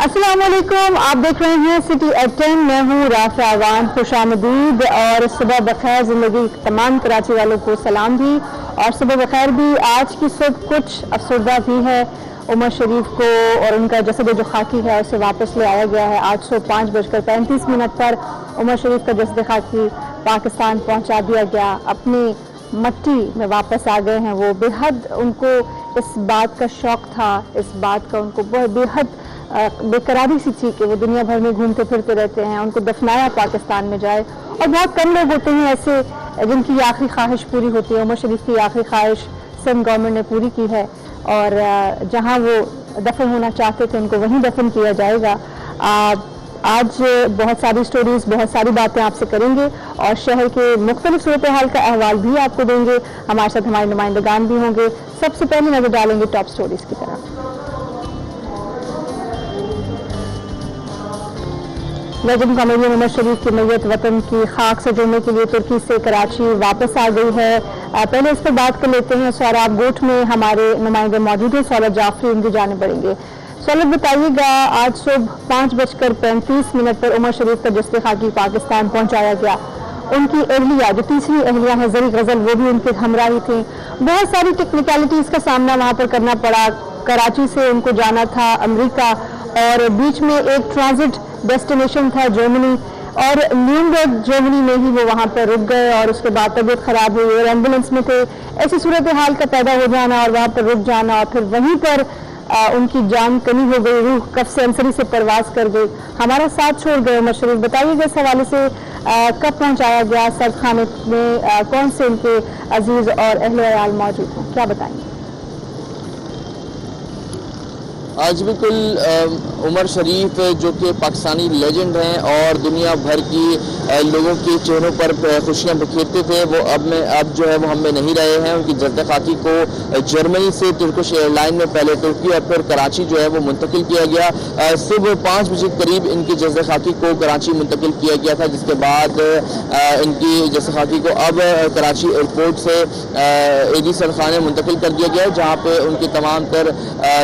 अस्सलाम वालेकुम, आप देख रहे हैं सिटी एट 10। मैं हूँ राफिया अवान, खुश आमदीद और सुबह बखैर। ज़िंदगी तमाम कराची वालों को सलाम भी और सुबह बखैर भी। आज की सुबह कुछ अफसरदा भी है। उमर शरीफ को और उनका जसद जो खाकी है उसे वापस ले आया गया है। 5:35 पर उमर शरीफ का जसद खाकी पाकिस्तान पहुँचा दिया गया। अपनी मट्टी में वापस आ गए हैं वो। बेहद उनको इस बात का शौक़ था, इस बात का उनको बेहद बेकरारी सी थी कि वो दुनिया भर में घूमते फिरते रहते हैं। उनको दफनाया पाकिस्तान में जाए। और बहुत कम लोग होते हैं ऐसे जिनकी आखिरी ख्वाहिश पूरी होती है। उमर शरीफ की आखिरी ख्वाहिश सिंध गवर्नमेंट ने पूरी की है और जहां वो दफन होना चाहते थे उनको वहीं दफन किया जाएगा। आज बहुत सारी स्टोरीज, बहुत सारी बातें आपसे करेंगे और शहर के मुख्तलिफ सूरत हाल का अहवाल भी आपको देंगे। हमारे साथ हमारे नुमाइंदगान भी होंगे। सबसे पहले नजर डालेंगे टॉप स्टोरीज की तरफ। लेजेंड कॉमेडियन उमर शरीफ की मैयत वतन की खाक से जुड़ने के लिए तुर्की से कराची वापस आ गई है। पहले इस पर बात कर लेते हैं। सौराब गोट में हमारे नुमाइंदे मौजूद हैं। सौरभ जाफरी उनकी जाने पड़ेंगे। सौरभ बताइएगा, आज सुबह 5:35 पर उमर शरीफ का जस्ते खाकी पाकिस्तान पहुंचाया गया। उनकी अहलिया, जो तीसरी अहलिया है जरी गजल, वो भी उनके हमरा ही थी। बहुत सारी टेक्निकलिटीज का सामना वहां पर करना पड़ा। कराची से उनको जाना था अमेरिका और बीच में एक ट्रांजिट डेस्टिनेशन था जर्मनी और न्यूनबर्ग जर्मनी में ही वो वहां पर रुक गए और उसके बाद तबीयत खराब हुई और एम्बुलेंस में थे। ऐसी सूरत हाल का पैदा हो जाना और वहां पर रुक जाना और फिर वहीं पर उनकी जान कमी हो गई, रूह कफ से अंसरी से परवाज कर गई। हमारा साथ छोड़ गए उमर शरीफ। बताइएगा इस हवाले से कब पहुंचाया गया सर्द खाने में, कौन से उनके अजीज और अहले अयाल मौजूद हैं, क्या बताएंगे? आज बिल्कुल उमर शरीफ जो कि पाकिस्तानी लेजेंड हैं और दुनिया भर की लोगों के चेहरों पर खुशियां बिखेरते थे, वो अब जो है वो हम में नहीं रहे हैं। उनकी जस्द खाकी को जर्मनी से तुर्किश एयरलाइन में पहले तुर्की और फिर कराची जो है वो मुंतकिल किया गया। सुबह 5 बजे करीब इनकी जस्द खाकी को कराची मुंतकिल किया गया था, जिसके बाद इनकी जस्द खाकी को अब कराची एयरपोर्ट से एडी सरखाने मुंतकिल कर दिया गया, जहाँ पे उनके तमाम तर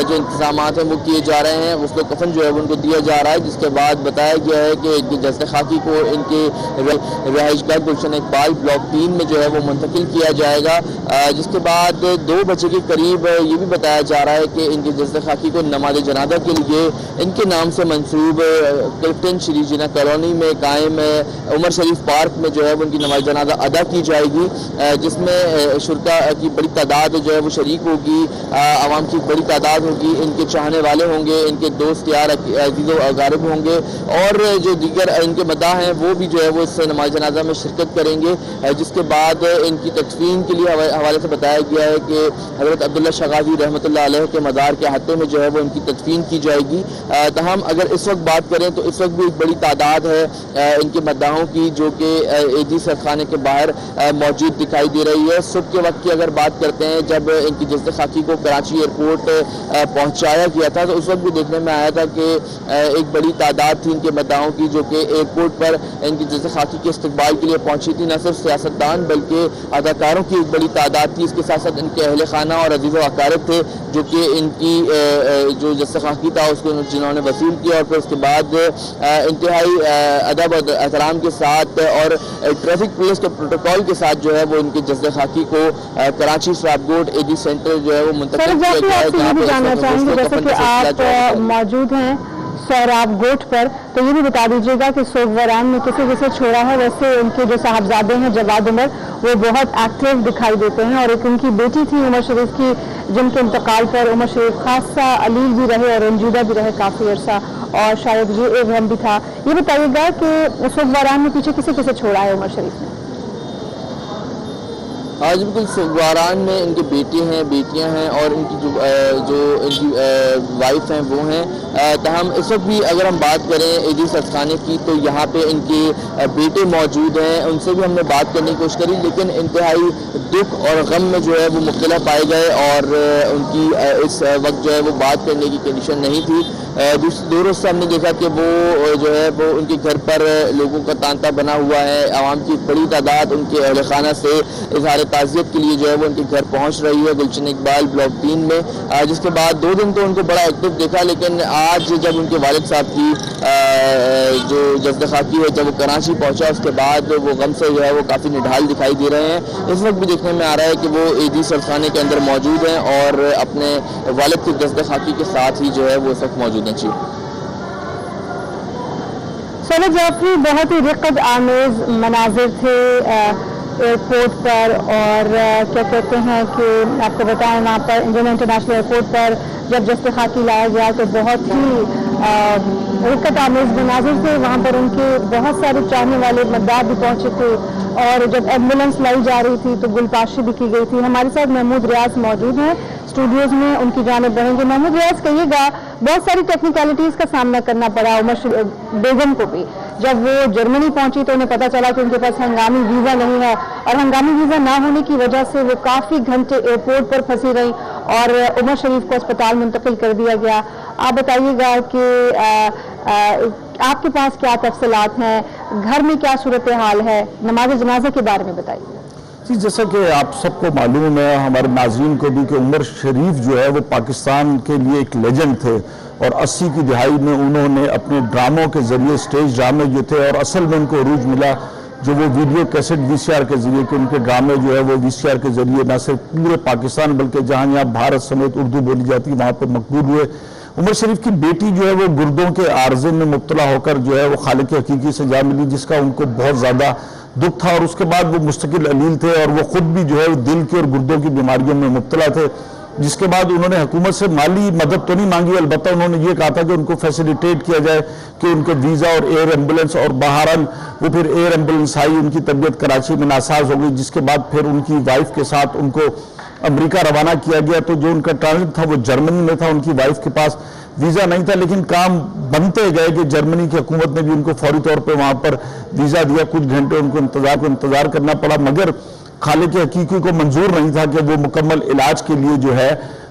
जो इंतजाम वो किए जा रहे हैं। उसको कफन जो है उनको दिया जा रहा है, जिसके बाद बताया गया है कि इनकी जस्द खाकी को इनके रहायशगाह गुलशन इकबाल ब्लॉक 3 में जो है वो मुंतकिल किया जाएगा। जिसके बाद 2 बजे के करीब ये भी बताया जा रहा है कि इनकी जस्द खाकी को नमाज जनाजा के लिए इनके नाम से मंसूब क्लिफ्टन श्री जिना कॉलोनी में कायम उमर शरीफ पार्क में जो है उनकी नमाज जनाजा अदा की जाएगी, जिसमें शुरका की बड़ी तादाद जो है वो शरीक होगी, आवाम की बड़ी तादाद होगी, इनके चाहने वाले होंगे, इनके दोस्त यार अजीज़ो अगारिब होंगे और जो दीगर इनके मदाह हैं वो भी जो है वो इस नमाज जनाजा में शिरकत करेंगे। जिसके बाद इनकी तदफीन के लिए हवाले से बताया गया है कि हज़रत अब्दुल्ला शगाजी रहमतुल्लाह अलैह के मज़ार के अहाते में जो है वो इनकी तदफीन की जाएगी। तमाम अगर इस वक्त बात करें तो इस वक्त भी एक बड़ी तादाद है इनके मदाहों की जो कि एजी सरखाने के बाहर मौजूद दिखाई दे रही है। सुबह के वक्त की अगर बात करते हैं, जब इनकी जस्द खाकी को कराची एयरपोर्ट पहुँचाया गया था तो उस वक्त भी देखने में आया था कि एक बड़ी तादाद थी इनके मदाहों की जो कि एयरपोर्ट पर इनकी जस्द खाकी के इस्तकबाल के लिए पहुंची थी। न सिर्फ सियासतदान बल्कि अदाकारों की एक बड़ी तादाद थी। इसके साथ साथ इनके अहले खाना और अजीज़ व अकारिब थे जो कि इनकी जो जस्द खाकी था उसको जिन्होंने वसूल किया और फिर उसके बाद इंतहाई अदब और एहतराम के साथ और ट्रैफिक पुलिस के प्रोटोकॉल के साथ जो है वो इनकी जस्द खाकी को कराची सराबगोट एडी सेंटर जो है वो मुंतकिल किया गया है, जहाँ पर जैसे कि आप मौजूद हैं सौराब गोट पर, तो ये भी बता दीजिएगा कि सोगवरान में किसे किसे छोड़ा है। वैसे उनके जो साहबजादे हैं जवाद उमर, वो बहुत एक्टिव दिखाई देते हैं और एक उनकी बेटी थी उमर शरीफ की, जिनके इंतकाल पर उमर शरीफ खासा अलील भी रहे और रंजीदा भी रहे काफ़ी अरसा और शायद ये एवहम भी था। ये बताइएगा कि सोगवरान में पीछे किसे किसे छोड़ा है उमर शरीफ ने? आज बिल्कुल सोगवारान में इनके बेटे हैं, बेटियां हैं और इनकी जो इनकी वाइफ हैं वो हैं। तहम इस वक्त भी अगर हम बात करें एजी सरखाने की तो यहाँ पे इनके बेटे मौजूद हैं, उनसे भी हमने बात करने की कोशिश करी, लेकिन इंतहाई दुख और गम में जो है वो मुब्तला पाए गए और उनकी इस वक्त जो है वो बात करने की कंडीशन नहीं थी। दूसरी रोज़ से हमने देखा कि वो जो है वो उनके घर पर लोगों का तांता बना हुआ है। आवाम की बड़ी तादाद उनके अहल खाना से इजहार تعزیت کے لیے جو ہے وہ ان کے گھر پہنچ رہی ہے گلشن اقبال بلاک 3 میں، جس کے بعد 2 دن تو ان کو بڑا ایکٹیو دیکھا، لیکن آج جب ان کے والد صاحب کی جو جسد خاکی ہے جب وہ کراچی پہنچا اس کے بعد وہ غم سے جو ہے وہ کافی نڈھال دکھائی دے رہے ہیں۔ اس وقت بھی دیکھنے میں آ رہا ہے کہ وہ عیدی سردخانے کے اندر موجود ہیں اور اپنے والد کی جسد خاکی کے ساتھ ہی جو ہے وہ اس وقت موجود ہیں۔ جی سولہ جعفری، بہت ہی رقت آمیز مناظر تھے ایئرپورٹ پر، اور کیا کہتے ہیں کہ آپ کو بتائیں وہاں پر انڈین انٹرنیشنل ایئرپورٹ پر جب جسد خاکی لایا گیا تو بہت ہی رقت آمیز مناظر تھے۔ وہاں پر ان کے بہت سارے چاہنے والے مداح بھی پہنچے تھے، اور جب ایمبولینس لائی جا رہی تھی تو گل پاشی بھی کی گئی تھی۔ ہمارے ساتھ محمود ریاض موجود ہیں اسٹوڈیوز میں، ان کی جانب بڑھیں گے۔ محمود ریاض، کہیے گا بہت ساری ٹیکنیکلٹیز کا سامنا کرنا پڑا عمر بیگم کو بھی، جب وہ جرمنی پہنچی تو انہیں پتا چلا کہ ان کے پاس ہنگامی ویزا نہیں ہے، اور ہنگامی ویزا نہ ہونے کی وجہ سے وہ کافی گھنٹے ایئرپورٹ پر پھنسی رہی اور عمر شریف کو اسپتال منتقل کر دیا گیا۔ آپ بتائیے گا کہ آپ کے پاس کیا تفصیلات ہیں، گھر میں کیا صورتحال ہے، نماز جنازہ کے بارے میں بتائیے۔ جی، جیسا کہ آپ سب کو معلوم ہے، ہمارے ناظرین کو بھی، کہ عمر شریف جو ہے وہ پاکستان کے لیے ایک لیجنڈ تھے، اور 80 کی دہائی میں انہوں نے اپنے ڈراموں کے ذریعے، سٹیج ڈرامے جو تھے، اور اصل میں ان کو عروج ملا جو وہ ویڈیو کیسٹ VCR کے ذریعے، کہ ان کے ڈرامے جو ہے وہ VCR کے ذریعے نہ صرف پورے پاکستان بلکہ جہاں یہاں بھارت سمیت اردو بولی جاتی وہاں پر مقبول ہوئے۔ عمر شریف کی بیٹی جو ہے وہ گردوں کے عارضے میں مبتلا ہو کر جو ہے وہ خالق حقیقی سے جا ملی، جس کا ان کو بہت زیادہ دکھ تھا، اور اس کے بعد وہ مستقل علیل تھے، اور وہ خود بھی جو ہے دل کے اور گردوں کی بیماریوں میں مبتلا تھے، جس کے بعد انہوں نے حکومت سے مالی مدد تو نہیں مانگی، البتہ انہوں نے یہ کہا تھا کہ ان کو فیسیلیٹیٹ کیا جائے کہ ان کے ویزا اور ایئر ایمبولینس، اور بہرحال وہ پھر ایئر ایمبولینس آئی، ان کی طبیعت کراچی میں ناساز ہو گئی، جس کے بعد پھر ان کی وائف کے ساتھ ان کو امریکہ روانہ کیا گیا۔ تو جو ان کا ٹرانزٹ تھا وہ جرمنی میں تھا، ان کی وائف کے پاس ویزا نہیں تھا، لیکن کام بنتے گئے کہ جرمنی کی حکومت نے بھی ان کو فوری طور پہ وہاں پر ویزا دیا، کچھ گھنٹے ان کو انتظار کرنا پڑا، مگر خالق حقیقی کو منظور نہیں تھا کہ وہ مکمل علاج کے لیے جو ہے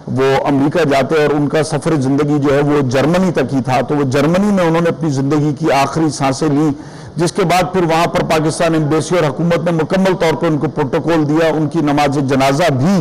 وہ امریکہ جاتے، اور ان کا سفر زندگی جو ہے وہ جرمنی تک ہی تھا۔ تو وہ جرمنی میں انہوں نے اپنی زندگی کی آخری سانسیں لی، جس کے بعد پھر وہاں پر پاکستان ایمبیسی اور حکومت نے مکمل طور پر ان کو پروٹوکول دیا، ان کی نماز جنازہ بھی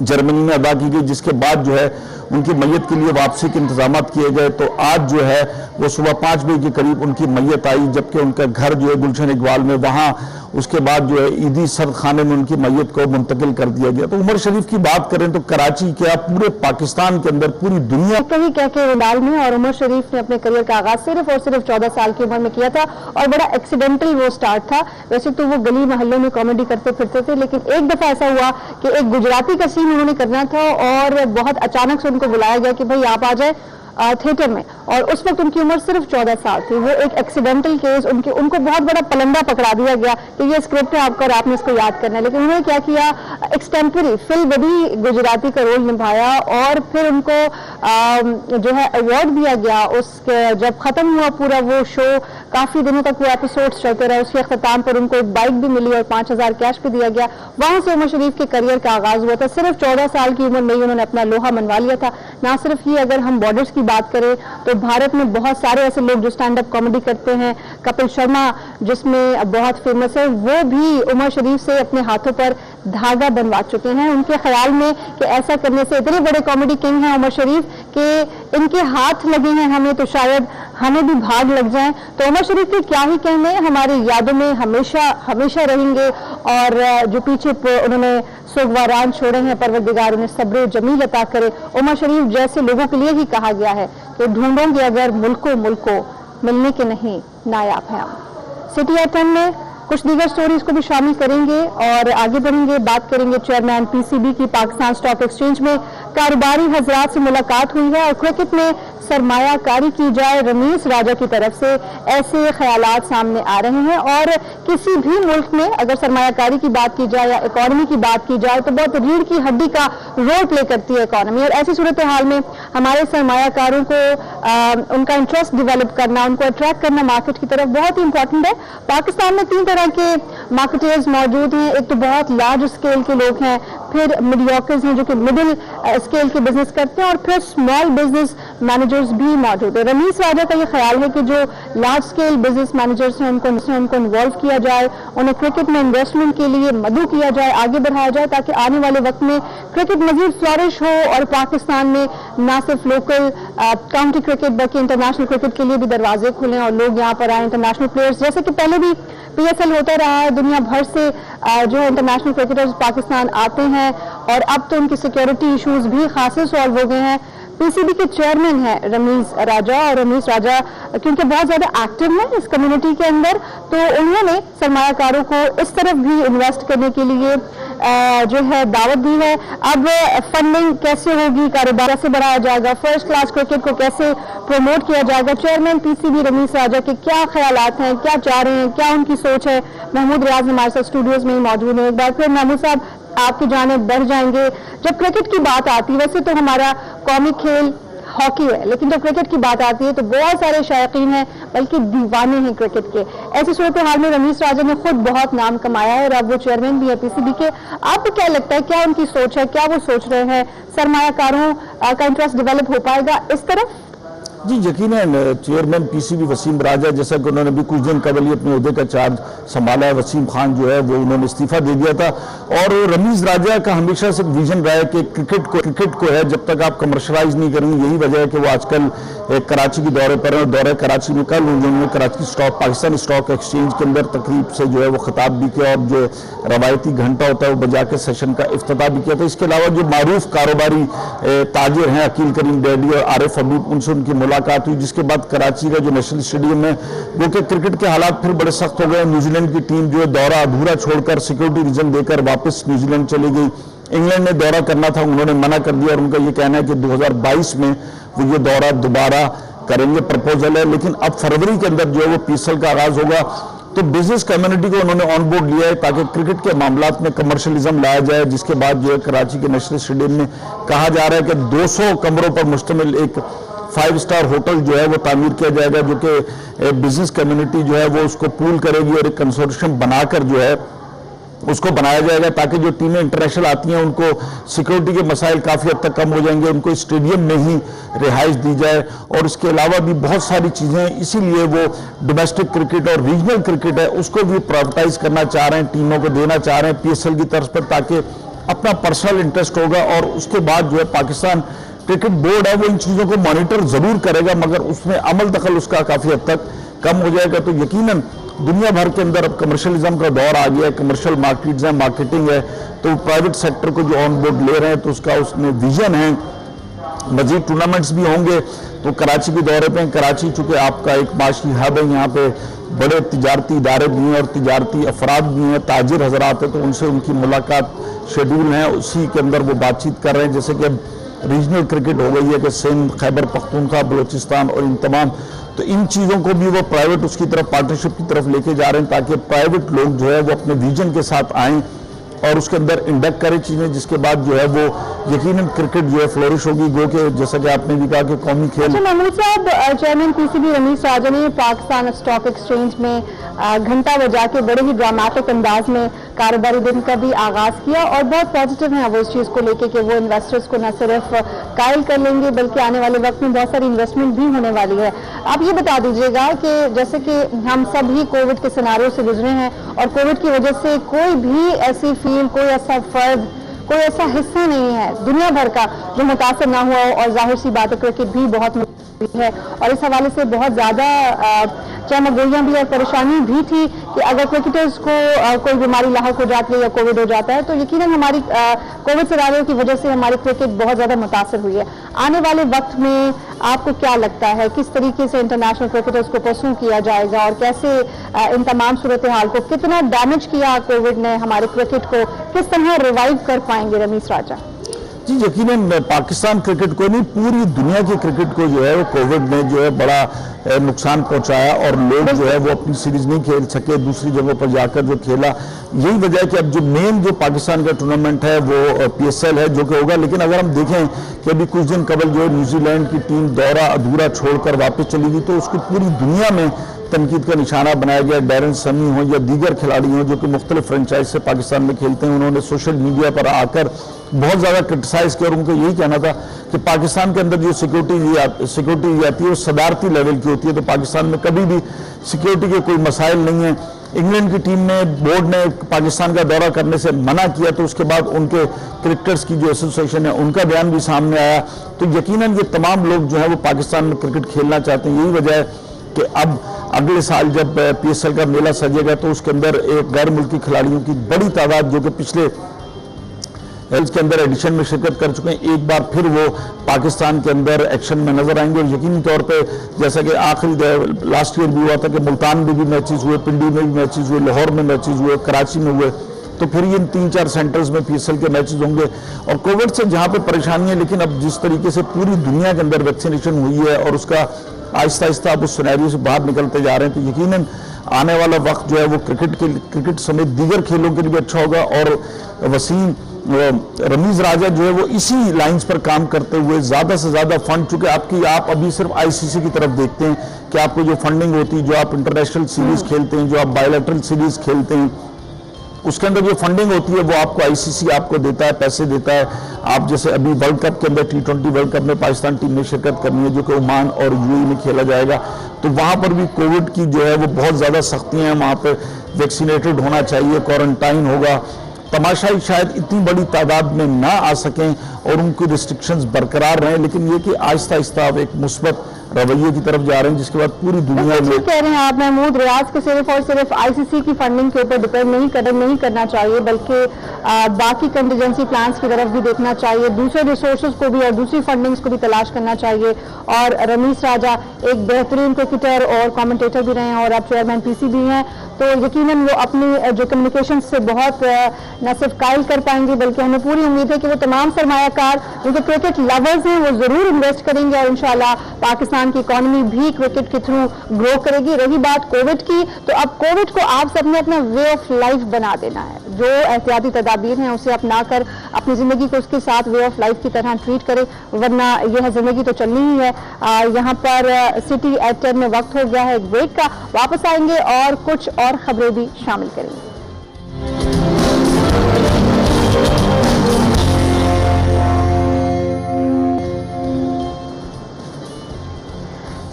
جرمنی میں ادا کی گئی، جس کے بعد جو ہے ان کی میت کے لیے واپسی کے انتظامات کیے گئے۔ تو آج جو ہے وہ صبح 5 بجے کے قریب ان کی میت آئی، جبکہ ان کا گھر جو ہے گلشن اقبال میں، وہاں اس کے بعد جو ہے عیدی سرد خانے میں ان کی میت کو منتقل کر دیا گیا۔ تو عمر شریف کی بات کریں تو کراچی کیا پورے پاکستان کے اندر، پوری دنیا کہیں کہہ کے ودال میں، اور عمر شریف نے اپنے کریئر کا آغاز صرف اور صرف 14 سال کی عمر میں کیا تھا، اور بڑا ایکسیڈنٹل وہ سٹارٹ تھا۔ ویسے تو وہ گلی محلوں میں کامیڈی کرتے پھرتے تھے، لیکن ایک دفعہ ایسا ہوا کہ ایک گجراتی کا سین انہوں نے کرنا تھا، اور بہت اچانک سے ان کو بلایا گیا کہ بھائی آپ آ جائیں تھیٹر میں، اور اس وقت ان کی عمر صرف 14 سال تھی۔ وہ ایک ایکسیڈنٹل کیس، ان کو بہت بڑا پلندہ پکڑا دیا گیا کہ یہ اسکرپٹ ہے آپ کا اور آپ نے اس کو یاد کرنا ہے، لیکن انہوں نے کیا کیا، ایکسٹیمپری فل بڈی گجراتی کا رول نبھایا، اور پھر ان کو جو ہے ایوارڈ دیا گیا۔ اس جب ختم ہوا پورا وہ شو، کافی دنوں تک وہ ایپیسوڈز چلتے رہے، اس کے اختتام پر ان کو ایک بائک بھی ملی اور 5000 کیش بھی دیا گیا۔ وہاں سے عمر شریف کے کریئر کا آغاز ہوا تھا۔ صرف 14 سال کی عمر میں ہی انہوں نے اپنا لوہا منوا لیا تھا۔ نہ صرف یہ، اگر ہم بارڈرز کی بات کریں تو بھارت میں بہت سارے ایسے لوگ جو سٹینڈ اپ کامیڈی کرتے ہیں، کپل شرما جس میں بہت فیمس ہے، وہ بھی عمر شریف سے اپنے ہاتھوں پر دھاگا بنوا چکے ہیں۔ ان کے خیال میں کہ ایسا کرنے سے، اتنے بڑے کامیڈی کنگ ہیں عمر شریف کہ ان کے ہاتھ لگے ہیں ہمیں تو شاید ہمیں بھی بھاگ لگ جائیں۔ تو عمر شریف کے کیا ہی کہنے، ہماری یادوں میں ہمیشہ رہیں گے، اور جو پیچھے انہوں نے سوگواران چھوڑے ہیں، پروردگار انہیں صبر و جمیل عطا کرے۔ عمر شریف جیسے لوگوں کے لیے ہی کہا گیا ہے کہ ڈھونڈوں گے اگر ملکوں ملنے کے نہیں نایاب ہیں ہم۔ سٹی ایٹ 10 میں کچھ دیگر سٹوریز کو بھی شامل کریں گے اور آگے بڑھیں گے، بات کریں گے چیئرمین PCB کی پاکستان سٹاک ایکسچینج میں کاروباری حضرات سے ملاقات ہوئی ہے، اور کرکٹ میں سرمایہ کاری کی جائے، رمیز راجہ کی طرف سے ایسے خیالات سامنے آ رہے ہیں۔ اور کسی بھی ملک میں اگر سرمایہ کاری کی بات کی جائے یا اکانومی کی بات کی جائے تو بہت ریڑھ کی ہڈی کا رول پلے کرتی ہے اکانومی، اور ایسی صورتحال میں ہمارے سرمایہ کاروں کو ان کا انٹرسٹ ڈیولپ کرنا، ان کو اٹریکٹ کرنا مارکیٹ کی طرف بہت ہی امپورٹنٹ ہے۔ پاکستان میں 3 طرح کے مارکیٹرز موجود ہیں، ایک تو بہت لارج اسکیل کے لوگ ہیں، फिर मीडियोकर्स हैं जो कि मिडिल स्केल के बिजनेस करते हैं, और फिर स्मॉल बिजनेस मैनेजर्स भी मौजूद है। रमीज राजा का ये ख्याल है कि जो लार्ज स्केल बिजनेस मैनेजर्स हैं उनको इन्वॉल्व किया जाए, उन्हें क्रिकेट में इन्वेस्टमेंट के लिए मदद किया जाए, आगे बढ़ाया जाए, ताकि आने वाले वक्त में क्रिकेट मजीद फ्लरिश हो और पाकिस्तान में ना सिर्फ लोकल काउंटी क्रिकेट बल्कि इंटरनेशनल क्रिकेट के लिए भी दरवाजे खुलें और लोग यहाँ पर आए, इंटरनेशनल प्लेयर्स, जैसे कि पहले भी PSL होता रहा है, दुनिया भर से जो है इंटरनेशनल क्रिकेटर्स पाकिस्तान आते हैं, और अब तो उनकी सिक्योरिटी इश्यूज भी खासे सॉल्व हो गए हैं। PCB के चेयरमैन हैं रमीज राजा, और रमीज राजा क्योंकि बहुत ज्यादा एक्टिव हैं इस कम्युनिटी के अंदर, तो उन्होंने सरमायाकारों को इस तरफ भी इन्वेस्ट करने के लिए जो है दावत दी है। अब फंडिंग कैसे होगी, कारोबार कैसे बढ़ाया जाएगा, फर्स्ट क्लास क्रिकेट को कैसे प्रमोट किया जाएगा, चेयरमैन PCB रमीज राजा के क्या ख्यालात हैं, क्या चाह रहे हैं, क्या उनकी सोच है। महमूद रियाज हमारे साथ स्टूडियोज में ही मौजूद है। एक बार फिर महमूद साहब आपकी जानिब बढ़ जाएंगे। जब क्रिकेट की बात आती है, वैसे तो हमारा कौमी खेल हॉकी है, लेकिन जब क्रिकेट की बात आती है तो बहुत सारे शायकीन हैं, बल्कि दीवाने हैं क्रिकेट के। ऐसी सूरत हाल में रमीज राजा ने खुद बहुत नाम कमाया है और अब वो चेयरमैन भी है PCB के। आपको क्या लगता है, क्या उनकी सोच है, क्या वो सोच रहे हैं, सरमायाकारों का इंटरेस्ट डेवलप हो पाएगा इस तरफ? जी यकीनन चेयरमैन PCB वसीम राजा, जैसा कि उन्होंने भी कुछ दिन कबल ही अपने अहदे का चार्ज संभाला है, वसीम खान जो है वो उन्होंने इस्तीफा दे दिया था। और रमीज राजा का हमेशा से विजन रहा है कि क्रिकेट को है जब तक आप कमर्शलाइज नहीं करेंगे। यही वजह है कि वो आजकल कराची के दौरे पर हैं। दौरे कराची में कल उन्होंने कराची पाकिस्तान स्टॉक एक्सचेंज के अंदर तकरीब से जो है वो खिताब भी किया, और जो रवायती घंटा होता है वो बजा के सेशन का इफ्तिताह भी किया था। इसके अलावा जो मारूफ कारोबारी ताजिर हैं अकील करीम डैडी और आरिफ हबीब, उनसे उनकी मुलाकात हुई, जिसके बाद कराची का जो नेशनल स्टेडियम है वो कि क्रिकेट के हालात फिर बड़े सख्त हो गए। न्यूजीलैंड की टीम जो है दौरा अधूरा छोड़कर सिक्योरिटी रीजन देकर वापस न्यूजीलैंड चली गई। इंग्लैंड ने दौरा करना था, उन्होंने मना कर दिया, और उनका ये कहना है कि 2022 में वो ये दौरा दोबारा करेंगे, प्रपोजल है। लेकिन अब फरवरी के अंदर जो है वो PSL का आगाज होगा। तो बिजनेस कम्युनिटी को उन्होंने ऑन बोर्ड लिया है ताकि क्रिकेट के मामलात में कमर्शलिज्म लाया जाए, जिसके बाद जो है कराची के नेशनल स्टेडियम में कहा जा रहा है कि 200 कमरों पर मुश्तमिल एक 5 स्टार होटल जो है वो तामीर किया जाएगा, जो कि बिजनेस कम्युनिटी जो है वो उसको पूल करेगी और एक कंसोर्शियम बनाकर जो है उसको बनाया जाएगा, ताकि जो टीमें इंटरनेशनल आती हैं उनको सिक्योरिटी के मसाइल काफ़ी हद तक कम हो जाएंगे, उनको स्टेडियम में ही रिहाइश दी जाए। और इसके अलावा भी बहुत सारी चीज़ें, इसीलिए वो डोमेस्टिक क्रिकेट और रीजनल क्रिकेट है उसको भी प्राइवेटाइज करना चाह रहे हैं, टीमों को देना चाह रहे हैं PSL की तर्ज पर, ताकि अपना पर्सनल इंटरेस्ट होगा। और उसके बाद जो है पाकिस्तान क्रिकेट बोर्ड है वो इन चीज़ों को मॉनिटर ज़रूर करेगा, मगर उसमें अमल दखल उसका काफ़ी हद तक कम हो जाएगा। तो यकीनन दुनिया भर के अंदर अब कमर्शलिज्म का दौर आ गया है, कमर्शियल मार्केट्स हैं, मार्केटिंग है, तो प्राइवेट सेक्टर को जो ऑन बोर्ड ले रहे हैं तो उसका उसमें विजन है। मजीद टूर्नामेंट्स भी होंगे। तो कराची के दौरे पे, कराची चूँकि आपका एक माशी हब है, यहाँ पे बड़े तिजारती इदारे भी हैं और तिजारती अफराद भी हैं, ताजिर हजरात हैं, तो उनसे उनकी मुलाकात शेड्यूल है, उसी के अंदर वो बातचीत कर रहे हैं। जैसे कि अब रीजनल क्रिकेट हो गई है कि सिंध, खैबर पख्तूनख्वा, बलोचिस्तान और इन तमाम, तो इन चीज़ों को भी वो प्राइवेट उसकी तरफ पार्टनरशिप की तरफ लेके जा रहे हैं, ताकि प्राइवेट लोग जो है वो अपने विजन के साथ आएँ और उसके अंदर इंडक्ट करें चीज़ें, जिसके बाद जो है वो यकीनन क्रिकेट जो है फ्लोरिश होगी। गो के जैसा कि आपने भी कहा कि कौमी खेल। अच्छा महमूद साहब, चेयरमैन PCB रमीज राजा ने पाकिस्तान स्टॉक एक्सचेंज में घंटा बजा के बड़े ही ड्रामेटिक अंदाज में कारोबारी दिन का भी आगाज किया, और बहुत पॉजिटिव हैं वो इस चीज़ को लेके कि वो इन्वेस्टर्स को न सिर्फ कायल कर लेंगे बल्कि आने वाले वक्त में बहुत सारी इन्वेस्टमेंट भी होने वाली है। आप ये बता दीजिएगा कि जैसे कि हम सब ही कोविड के सिनारियों से गुजरे हैं, और कोविड की वजह से कोई भी ऐसी फील्ड, कोई ऐसा फर्द, कोई ऐसा हिस्सा नहीं है दुनिया भर का जो मुतासर ना हुआ हो, और जाहिर सी बात है क्रिकेट भी बहुत है, और इस हवाले से बहुत ज़्यादा चमगोइयाँ भी और परेशानी भी थी कि अगर क्रिकेटर्स को कोई बीमारी लाहक हो जाती है या कोविड हो जाता है तो यकीनन हमारी कोविड सिनारियों की वजह से हमारी क्रिकेट बहुत ज़्यादा मुतासर हुई है। आने वाले वक्त में आपको क्या लगता है किस तरीके से इंटरनेशनल क्रिकेटर्स को परस्यू किया जाएगा, और कैसे इन तमाम सूरत हाल को, कितना डैमेज किया कोविड ने हमारे क्रिकेट को, किस तरह रिवाइव कर पाएंगे रमीज राजा? जी यकीनन पाकिस्तान क्रिकेट को नहीं, पूरी दुनिया की क्रिकेट को जो है वो कोविड ने जो है बड़ा नुकसान पहुंचाया, और लोग जो है वो अपनी सीरीज नहीं खेल सके, दूसरी जगहों पर जाकर जो खेला। यही वजह है कि अब जो मेन जो पाकिस्तान का टूर्नामेंट है वो PSL है जो कि होगा। लेकिन अगर हम देखें कि अभी कुछ दिन कबल जो न्यूजीलैंड की टीम दौरा अधूरा छोड़कर वापस चली गई, तो उसको पूरी दुनिया में تنقید کا نشانہ بنایا گیا. ڈیرن سمی ہوں یا دیگر کھلاڑی ہوں جو کہ مختلف فرنچائز سے پاکستان میں کھیلتے ہیں, انہوں نے سوشل میڈیا پر آ کر بہت زیادہ کرٹیسائز کیا, اور ان کو یہی کہنا تھا کہ پاکستان کے اندر جو سیکورٹی آتی ہے وہ صدارتی لیول کی ہوتی ہے, تو پاکستان میں کبھی بھی سیکورٹی کے کوئی مسائل نہیں ہیں. انگلینڈ کی ٹیم نے بورڈ نے پاکستان کا دورہ کرنے سے منع کیا, تو اس کے بعد ان کے کرکٹرز کی جو ایسوسیشن ہے ان کا بیان بھی سامنے آیا. تو یقیناً یہ تمام لوگ جو ہیں وہ پاکستان میں کرکٹ کھیلنا چاہتے ہیں. یہی وجہ ہے کہ اب اگلے سال جب پی ایس ایل کا میلہ سجے گا تو اس کے اندر ایک غیر ملکی کھلاڑیوں کی بڑی تعداد جو کہ پچھلے ہیلز کے اندر ایڈیشن میں شرکت کر چکے ہیں, ایک بار پھر وہ پاکستان کے اندر ایکشن میں نظر آئیں گے. اور یقینی طور پہ جیسا کہ آخری لاسٹ ایئر بھی ہوا تھا کہ ملتان میں بھی میچز ہوئے, پنڈی میں بھی میچز ہوئے, لاہور میں میچز ہوئے, کراچی میں ہوئے, تو پھر یہ 3-4 سینٹرز میں پی ایس ایل کے میچز ہوں گے. اور کووڈ سے جہاں پہ پریشانیاں, لیکن اب جس طریقے سے پوری دنیا کے اندر ویکسینیشن ہوئی ہے اور اس کا آہستہ آہستہ اب اس سینیریو سے باہر نکلتے جا رہے ہیں, تو یقیناً آنے والا وقت جو ہے وہ کرکٹ سمیت دیگر کھیلوں کے لیے بھی اچھا ہوگا. اور وسیم رمیز راجہ جو ہے وہ اسی لائنز پر کام کرتے ہوئے زیادہ سے زیادہ فنڈ, چونکہ آپ ابھی صرف آئی سی سی کی طرف دیکھتے ہیں کہ آپ کو جو فنڈنگ ہوتی ہے, جو آپ انٹرنیشنل سیریز کھیلتے ہیں, جو آپ بائیلیٹرل سیریز کھیلتے ہیں, اس کے اندر جو فنڈنگ ہوتی ہے وہ آپ کو آئی سی سی آپ کو دیتا ہے, پیسے دیتا ہے. آپ جیسے ابھی ورلڈ کپ کے اندر T20 ورلڈ کپ میں پاکستان ٹیم نے شرکت کرنی ہے جو کہ عمان اور UAE میں کھیلا جائے گا, تو وہاں پر بھی کووڈ کی جو ہے وہ بہت زیادہ سختیاں ہیں. وہاں پہ ویکسینیٹڈ ہونا چاہیے, کوارنٹائن ہوگا. تماشائی شاید اتنی بڑی تعداد میں نہ آ سکیں اور ان کی ریسٹرکشنز برقرار رہیں, لیکن یہ کہ آہستہ آہستہ آپ ایک مثبت رویے کی طرف جا رہے ہیں جس کے بعد پوری دنیا میں کہہ رہے ہیں آپ محمود, ریاض کو صرف اور صرف آئی سی سی کی فنڈنگ کے اوپر ڈپینڈ نہیں کرنا چاہیے, بلکہ باقی کنٹیجنسی پلانز کی طرف بھی دیکھنا چاہیے, دوسرے ریسورسز کو بھی اور دوسری فنڈنگز کو بھی تلاش کرنا چاہیے. اور رمیز راجہ ایک بہترین کرکٹر اور کامنٹیٹر بھی رہے ہیں اور اب چیئرمین پی سی بھی ہیں, تو یقیناً وہ اپنی جو کمیونیکیشن سے بہت نہ صرف قائل کر پائیں گے بلکہ ہمیں پوری امید ہے کہ وہ تمام سرمایہ کار جو کہ کرکٹ لیورز ہیں وہ ضرور انویسٹ کریں گے, اور انشاءاللہ پاکستان کی اکانومی بھی کرکٹ کے تھرو گرو کرے گی. رہی بات کووڈ کی, تو اب کووڈ کو آپ سب نے اپنا وے آف لائف بنا دینا ہے. جو احتیاطی تدابیر ہیں اسے اپنا کر اپنی زندگی کو اس کے ساتھ وے آف لائف کی طرح ٹریٹ کرے, ورنہ یہ زندگی تو چلنی ہی ہے. یہاں پر سٹی ایٹ 10 میں وقت ہو گیا ہے ایک بریک کا, واپس آئیں گے اور کچھ اور خبریں بھی شامل کریں گے.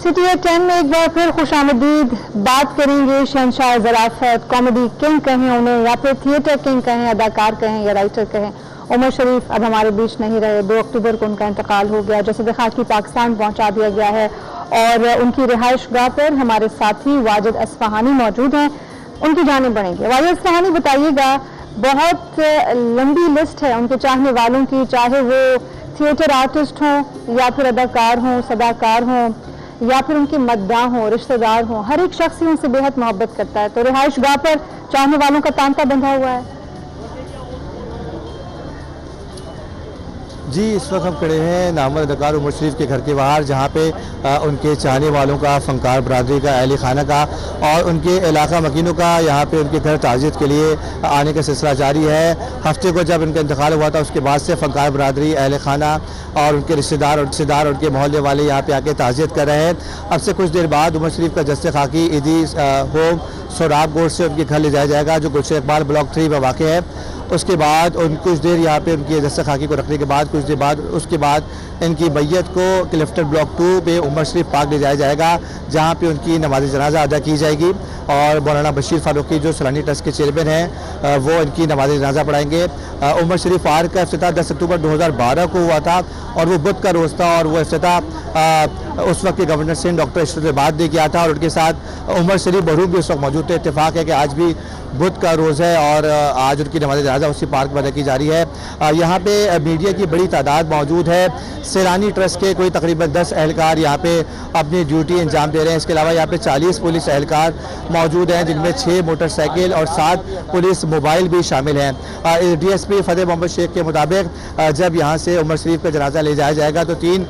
سٹی ایٹ 10 میں ایک بار پھر خوش آمدید. بات کریں گے شہنشاہ ظرافت, کامیڈی کنگ کہیں انہیں یا پھر تھیٹر کنگ کہیں, اداکار کہیں یا رائٹر کہیں. عمر شریف اب ہمارے بیچ نہیں رہے. 2 اکتوبر کو ان کا انتقال ہو گیا. جسد خاکی پاکستان پہنچا دیا گیا ہے اور ان کی رہائش گاہ پر ہمارے ساتھی واجد اصفہانی موجود ہیں, ان کی جانب بڑھیں گے. واجد اصفہانی بتائیے گا, بہت لمبی لسٹ ہے ان کے چاہنے والوں کی, چاہے وہ تھیٹر آرٹسٹ ہوں یا پھر اداکار ہوں, صداکار ہوں یا پھر ان کے مداح ہوں, رشتہ دار ہوں, ہر ایک شخص ہی ان سے بے حد محبت کرتا ہے. تو رہائش گاہ پر چاہنے والوں کا تانتا بندھا ہوا ہے. جی, اس وقت ہم کھڑے ہیں نامور اداکار عمر شریف کے گھر کے باہر, جہاں پہ ان کے چاہنے والوں کا, فنکار برادری کا, اہل خانہ کا اور ان کے علاقہ مکینوں کا یہاں پہ ان کے گھر تعزیت کے لیے آنے کا سلسلہ جاری ہے. ہفتے کو جب ان کا انتقال ہوا تھا اس کے بعد سے فنکار برادری, اہل خانہ اور ان کے رشتہ دار اور ان کے محلے والے یہاں پہ آ کے تعزیت کر رہے ہیں. اب سے کچھ دیر بعد عمر شریف کا جسد خاکی عیدی ہوم سوراب گوٹ سے ان کے گھر لے جایا جائے گا جو گلشن اقبال بلاک 3 میں واقع ہے. اس کے بعد ان کچھ دیر یہاں پہ ان کی جسد خاکی کو رکھنے کے بعد کچھ دیر بعد اس کے بعد ان کی میت کو کلفٹن بلاک 2 پہ عمر شریف پارک لے جایا جائے گا, جہاں پہ ان کی نماز جنازہ ادا کی جائے گی اور مولانا بشیر فاروقی جو سیلانی ٹرسٹ کے چیئرمین ہیں وہ ان کی نماز جنازہ پڑھائیں گے. عمر شریف پارک کا افتتاح 10 اکتوبر 2012 کو ہوا تھا اور وہ بدھ کا روز تھا, اور وہ افتتاح اس وقت کے گورنر سندھ ڈاکٹر اشرف العباد نے کیا تھا, اور ان کے ساتھ عمر شریف مرحوم بھی اس وقت موجود تھے. اتفاق ہے کہ آج بھی بدھ کا روز ہے اور آج ان کی نماز جنازہ اسی پارک میں ادا کی جا رہی ہے. یہاں پہ میڈیا کی بڑی تعداد موجود ہے. سیلانی ٹرسٹ کے کوئی تقریباً 10 اہلکار یہاں پہ اپنی ڈیوٹی انجام دے رہے ہیں. اس کے علاوہ یہاں پہ 40 پولیس اہلکار موجود ہیں, جن میں 6 موٹر سائیکل اور 7 پولیس موبائل بھی شامل ہیں. D S P Fateh Muhammad شیخ کے مطابق جب یہاں سے عمر شریف کا جنازہ لے جایا جائے گا تو 3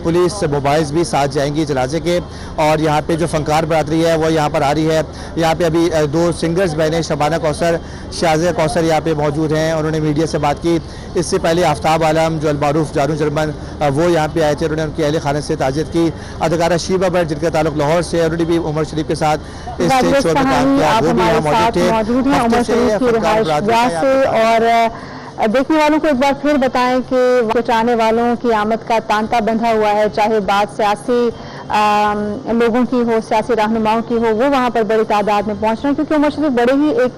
پولیس موبائل सिंगर्स भी साथ जाएंगी जनाजे के, और यहाँ पे जो फनकार बरादरी है वो यहाँ पर आ रही है। यहाँ पे अभी 2 सिंगर्स बहनें शबाना कौसर, शाज़िया कौसर यहाँ पे मौजूद हैं। उन्होंने मीडिया से बात की। इससे पहले आफ्ताब आलम जो अलमारूफ जारू जर्मन वो यहाँ पे आए थे, उन्होंने उनके अहल खाने से ताज़ियत की। अदाकारा शीबा भट्ट जिनका ताल्लुक लाहौर से, उन्होंने भी उमर शरीफ के साथ इस स्टेज शो में काम किया, वो भी यहाँ मौजूद थे। उमर शरीफ की रिहाइशगाह से। और देखने वालों को एक बार फिर बताएं कि कुछ आने वालों की आमद का तांता बंधा हुआ है, चाहे बात सियासी लोगों की हो, सियासी रहनुमाओं की हो, वो वहाँ पर बड़ी तादाद में पहुँच रहे हैं, क्योंकि उमर शरीफ बड़े ही एक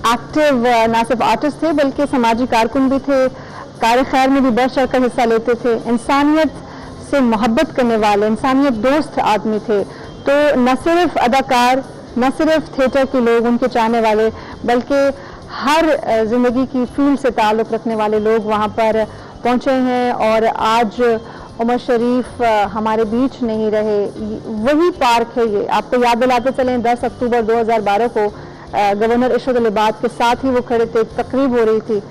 एक्टिव ना सिर्फ आर्टिस्ट थे बल्कि समाजी कारकुन भी थे, कार खैर में भी बढ़ चढ़ कर हिस्सा लेते थे, इंसानियत से मोहब्बत करने वाले, इंसानियत दोस्त आदमी थे। तो न सिर्फ अदाकार, न सिर्फ थिएटर के लोग उनके चाहने वाले, बल्कि हर ज़िंदगी की फील्ड से ताल्लुक़ रखने वाले लोग वहाँ पर पहुँचे हैं। और आज उमर शरीफ हमारे बीच नहीं रहे। वही पार्क है ये, आपको याद दिलाते चलें 10 अक्टूबर 2012 को गवर्नर इशरत अली इबाद के साथ ही वो खड़े थे, तकरीब हो रही थी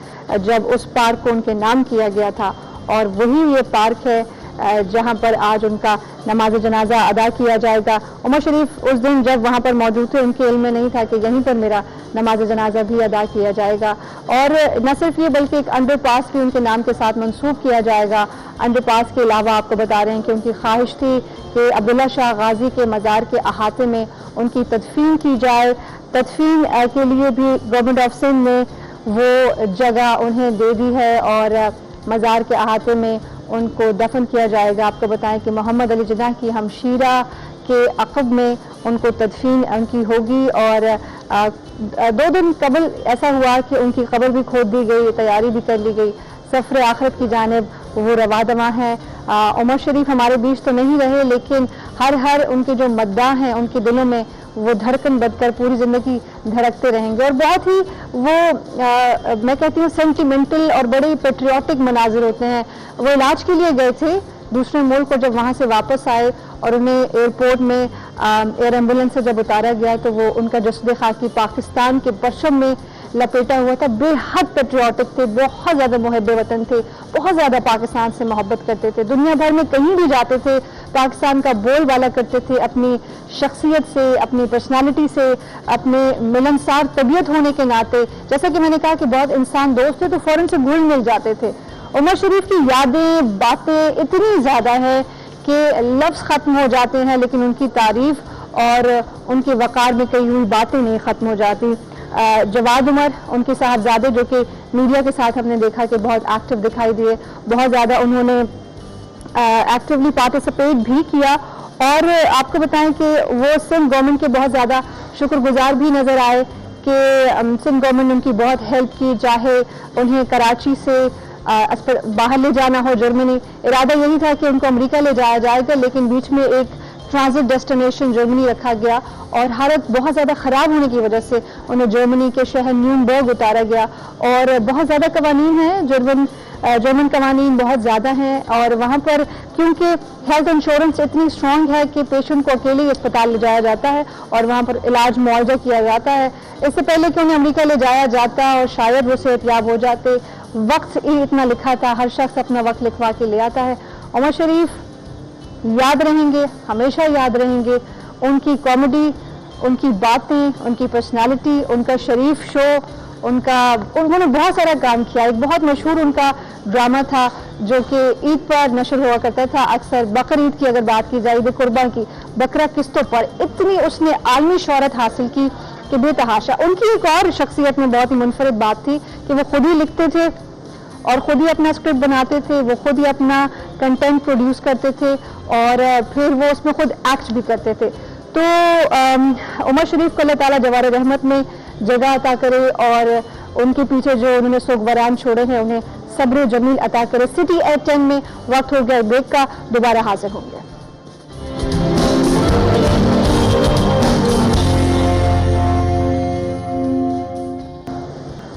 जब उस पार्क को उनके नाम किया गया था। और वही ये पार्क है जहां पर आज उनका नमाज जनाजा अदा किया जाएगा। उमर शरीफ उस दिन जब वहां पर मौजूद थे, उनके इल्म में नहीं था कि यहीं पर मेरा नमाज जनाजा भी अदा किया जाएगा। और न सिर्फ ये बल्कि एक अंडरपास भी उनके नाम के साथ मंसूब किया जाएगा। अंडरपास के अलावा आपको बता रहे हैं कि उनकी ख्वाहिश थी कि अब्दुल्ला शाह गाजी के मज़ार के अहाते में उनकी तदफीन की जाए। तदफीन के लिए भी गवर्नमेंट ऑफ सिंध ने वो जगह उन्हें दे दी है और मज़ार के अहाते में उनको दफन किया जाएगा। आपको बताएं कि मोहम्मद अली जिन्ना की हमशीरा के अक़ब में उनको तदफीन उनकी होगी। और 2 दिन कबल ऐसा हुआ कि उनकी कब्र भी खोद दी गई, तैयारी भी कर ली गई। सफ़र आखिरत की जानिब वो रवा दवा हैं। उमर शरीफ हमारे बीच तो नहीं रहे, लेकिन हर उनके जो मद्दाह हैं उनके दिलों में वो धड़कन बदकर पूरी ज़िंदगी धड़कते रहेंगे। और बहुत ही वो मैं कहती हूँ सेंटिमेंटल और बड़े पेट्रियाटिक मनाजिर होते हैं। वो इलाज के लिए गए थे दूसरे मुल्क को, जब वहाँ से वापस आए और उन्हें एयरपोर्ट में एयर एम्बुलेंस से जब उतारा गया तो वो उनका जस्द खाकी पाकिस्तान के परचम में लपेटा हुआ था। बेहद पेट्रियाटिक थे, बहुत ज़्यादा मुहब्बे वतन थे, बहुत ज़्यादा पाकिस्तान से मोहब्बत करते थे। दुनिया भर में कहीं भी जाते थे पाकिस्तान का बोलबाला करते थे, अपनी शख्सियत से, अपनी पर्सनालिटी से, अपने मिलनसार तबीयत होने के नाते। जैसा कि मैंने कहा कि बहुत इंसान दोस्त थे तो फ़ौरन से घुल मिल जाते थे। उमर शरीफ की यादें, बातें इतनी ज़्यादा है कि लफ्ज़ ख़त्म हो जाते हैं, लेकिन उनकी तारीफ़ और उनके वक़ार में कही हुई बातें नहीं ख़त्म हो जाती। जवाद उमर, उनके साहबजादे, जो कि मीडिया के साथ हमने देखा कि बहुत एक्टिव दिखाई दिए, बहुत ज़्यादा उन्होंने एक्टिवली पार्टिसिपेट भी किया। और आपको बताएं कि वो सिंध गवर्नमेंट के बहुत ज़्यादा शुक्रगुजार भी नज़र आए कि सिंध गवर्नमेंट ने उनकी बहुत हेल्प की, चाहे उन्हें कराची से बाहर ले जाना हो जर्मनी। इरादा यही था कि उनको अमेरिका ले जाया जाएगा, लेकिन बीच में एक ट्रांजिट डेस्टिनेशन जर्मनी रखा गया और हालत बहुत ज़्यादा ख़राब होने की वजह से उन्हें जर्मनी के शहर न्यूनबर्ग उतारा गया। और बहुत ज़्यादा कवानीन हैं, जर्मन कवानीन बहुत ज़्यादा हैं। और वहाँ पर क्योंकि हेल्थ इंश्योरेंस इतनी स्ट्रॉन्ग है कि पेशेंट को अकेले ही अस्पताल ले जाया जाता है और वहाँ पर इलाज मुआवजा किया जाता है। इससे पहले कि उन्हें अमेरिका ले जाया जाता और शायद वो सेहतयाब हो जाते, वक्त ही इतना लिखा था, हर शख्स अपना वक्त लिखवा के ले आता है। उमर शरीफ याद रहेंगे, हमेशा याद रहेंगे। उनकी कॉमेडी, उनकी बातें, उनकी पर्सनालिटी, उनका शरीफ शो, उन्होंने बहुत सारा काम किया। एक बहुत मशहूर उनका ड्रामा था जो कि ईद पर नशर हुआ करता था अक्सर। बकर ईद की अगर बात की जाए, ईद कुर्बा की, बकरा किस्तों पर इतनी उसने आलमी शोहरत हासिल की कि बेतहाशा। उनकी एक और शख्सियत में बहुत ही मुनफरिद बात थी कि वो खुद ही लिखते थे और खुद ही अपना स्क्रिप्ट बनाते थे, वो खुद ही अपना कंटेंट प्रोड्यूस करते थे और फिर वो उसमें खुद एक्ट भी करते थे। तो उमर शरीफ को अल्लाह ताला जवार रहमत में जगह अता करे और उनके पीछे जो उन्होंने सोगवरान छोड़े हैं उन्हें सब्र जमील अता करे। सिटी एट 10 में वक्त हो गया ब्रेक का, दोबारा हाजिर होंगे।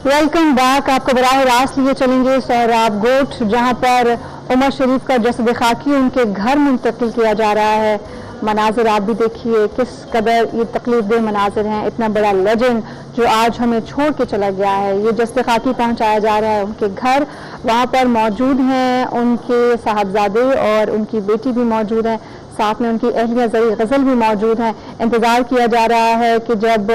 Welcome back. आपको बराह रास्त लिए चलेंगे सोहराब गोट, जहां पर उमर शरीफ का जसद खाकी उनके घर मुंतकिल किया जा रहा है। مناظر آپ بھی دیکھیے کس قدر یہ تکلیف دہ مناظر ہیں. اتنا بڑا لیجنڈ جو آج ہمیں چھوڑ کے چلا گیا ہے. یہ جسد خاکی پہنچایا جا رہا ہے ان کے گھر, وہاں پر موجود ہیں ان کے صاحبزادے اور ان کی بیٹی بھی موجود ہیں, ساتھ میں ان کی اہلیہ زری غزل بھی موجود ہیں. انتظار کیا جا رہا ہے کہ جب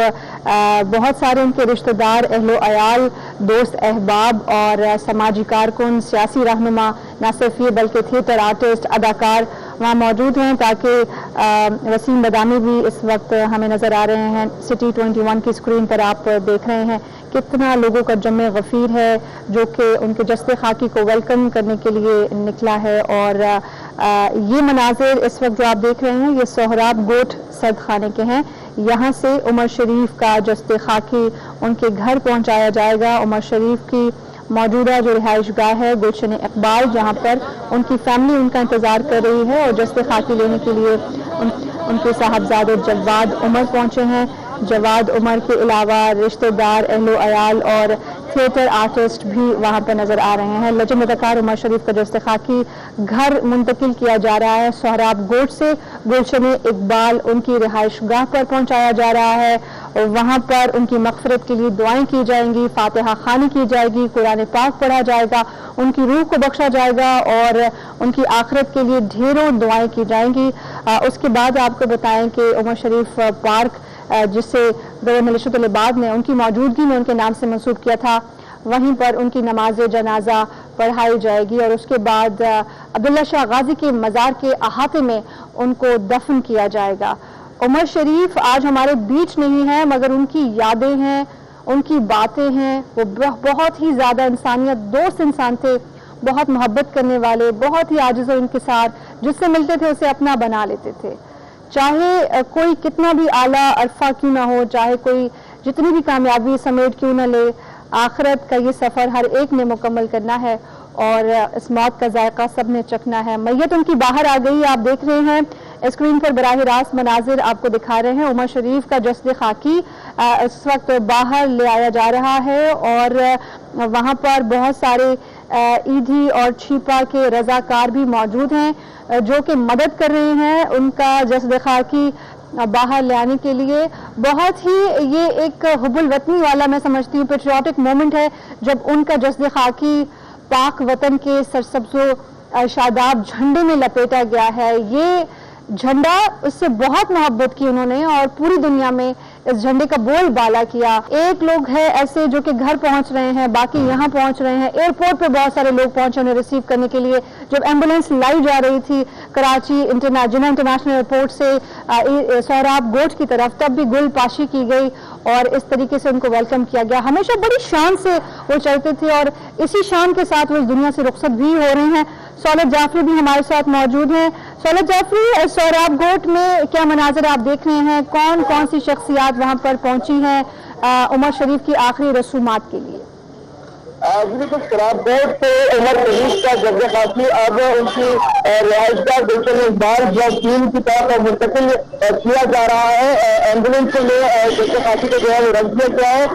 بہت سارے ان کے رشتہ دار, اہل و عیال, دوست احباب اور سماجی کارکن, سیاسی رہنما, نہ صرف یہ بلکہ تھیٹر آرٹسٹ, اداکار وہاں موجود ہیں, تاکہ وسیم بدامی بھی اس وقت ہمیں نظر آ رہے ہیں. سٹی 21 کی اسکرین پر آپ دیکھ رہے ہیں کتنا لوگوں کا جمع غفیر ہے جو کہ ان کے جسد خاکی کو ویلکم کرنے کے لیے نکلا ہے. اور یہ مناظر اس وقت جو آپ دیکھ رہے ہیں یہ سہراب گوٹ سرد خانے کے ہیں. یہاں سے عمر شریف کا جسد خاکی ان کے گھر پہنچایا جائے گا. عمر شریف کی موجودہ جو رہائش گاہ ہے گلشن اقبال, جہاں پر ان کی فیملی ان کا انتظار کر رہی ہے, اور جسد خاکی لینے کے لیے ان کے صاحبزادے جواد عمر پہنچے ہیں. جواد عمر کے علاوہ رشتہ دار, اہل و عیال اور تھیٹر آرٹسٹ بھی وہاں پر نظر آ رہے ہیں. لیجنڈ اداکار عمر شریف کا جسد خاکی گھر منتقل کیا جا رہا ہے. سہراب گوٹ سے گلشن اقبال ان کی رہائش گاہ پر پہنچایا جا رہا ہے. وہاں پر ان کی مغفرت کے لیے دعائیں کی جائیں گی, فاتحہ خوانی کی جائے گی, قرآن پاک پڑھا جائے گا, ان کی روح کو بخشا جائے گا اور ان کی آخرت کے لیے ڈھیروں دعائیں کی جائیں گی. اس کے بعد آپ کو بتائیں کہ عمر شریف پارک جسے گورنر ملیشت العباد نے ان کی موجودگی میں ان کے نام سے منسوب کیا تھا, وہیں پر ان کی نماز جنازہ پڑھائی جائے گی اور اس کے بعد عبداللہ شاہ غازی کے مزار کے احاطے میں ان کو دفن کیا جائے گا. عمر شریف آج ہمارے بیچ نہیں ہے مگر ان کی یادیں ہیں, ان کی باتیں ہیں. وہ بہت ہی زیادہ انسانیت دوست انسان تھے, بہت محبت کرنے والے, بہت ہی عاجز و انکسار, جس سے ملتے تھے اسے اپنا بنا لیتے تھے. چاہے کوئی کتنا بھی اعلیٰ عرفہ کیوں نہ ہو, چاہے کوئی جتنی بھی کامیابی سمیٹ کیوں نہ لے, آخرت کا یہ سفر ہر ایک نے مکمل کرنا ہے اور اس موت کا ذائقہ سب نے چکھنا ہے. میت ان کی باہر آ گئی, آپ دیکھ رہے ہیں اسکرین پر براہ راست مناظر آپ کو دکھا رہے ہیں. عمر شریف کا جسد خاکی اس وقت باہر لے آیا جا رہا ہے اور وہاں پر بہت سارے ایدھی اور چھیپا کے رضاکار بھی موجود ہیں جو کہ مدد کر رہے ہیں ان کا جسد خاکی باہر لے آنے کے لیے. بہت ہی یہ ایک حب الوطنی والا میں سمجھتی ہوں پیٹریوٹک مومنٹ ہے جب ان کا جسد خاکی پاک وطن کے سرسبز و شاداب جھنڈے میں لپیٹا گیا ہے. یہ جھنڈا اس سے بہت محبت کی انہوں نے اور پوری دنیا میں اس جھنڈے کا بول بالا کیا. ایک لوگ ہیں ایسے جو کہ گھر پہنچ رہے ہیں, باقی یہاں پہنچ رہے ہیں. ایئرپورٹ پہ بہت سارے لوگ پہنچے انہیں ریسیو کرنے کے لیے. جب ایمبولینس لائی جا رہی تھی کراچی جناح انٹرنیشنل ایئرپورٹ سے سہراب گوٹ کی طرف, تب بھی گل پاشی کی گئی اور اس طریقے سے ان کو ویلکم کیا گیا. ہمیشہ بڑی شان سے وہ چلتے تھے اور اسی شان کے ساتھ وہ اس دنیا سے رخصت بھی ہو رہے ہیں. سہولت جعفری بھی ہمارے ساتھ موجود ہیں. سہولت جعفری, سہراب گوٹ میں کیا مناظر آپ دیکھ رہے ہیں, کون کون سی شخصیات وہاں پر پہنچی ہیں عمر شریف کی آخری رسومات کے لیے؟ بالکل, سہراب گوٹ سے عمر شریف کا جسد خاکی اب ان کی رہائش گاہ گلشن اقبال بلاک 3 کی طرف منتقل کیا جا رہا ہے. ایمبولینس میں جسد خاکی کو جو ہے وہ رکھ دیا گیا ہے.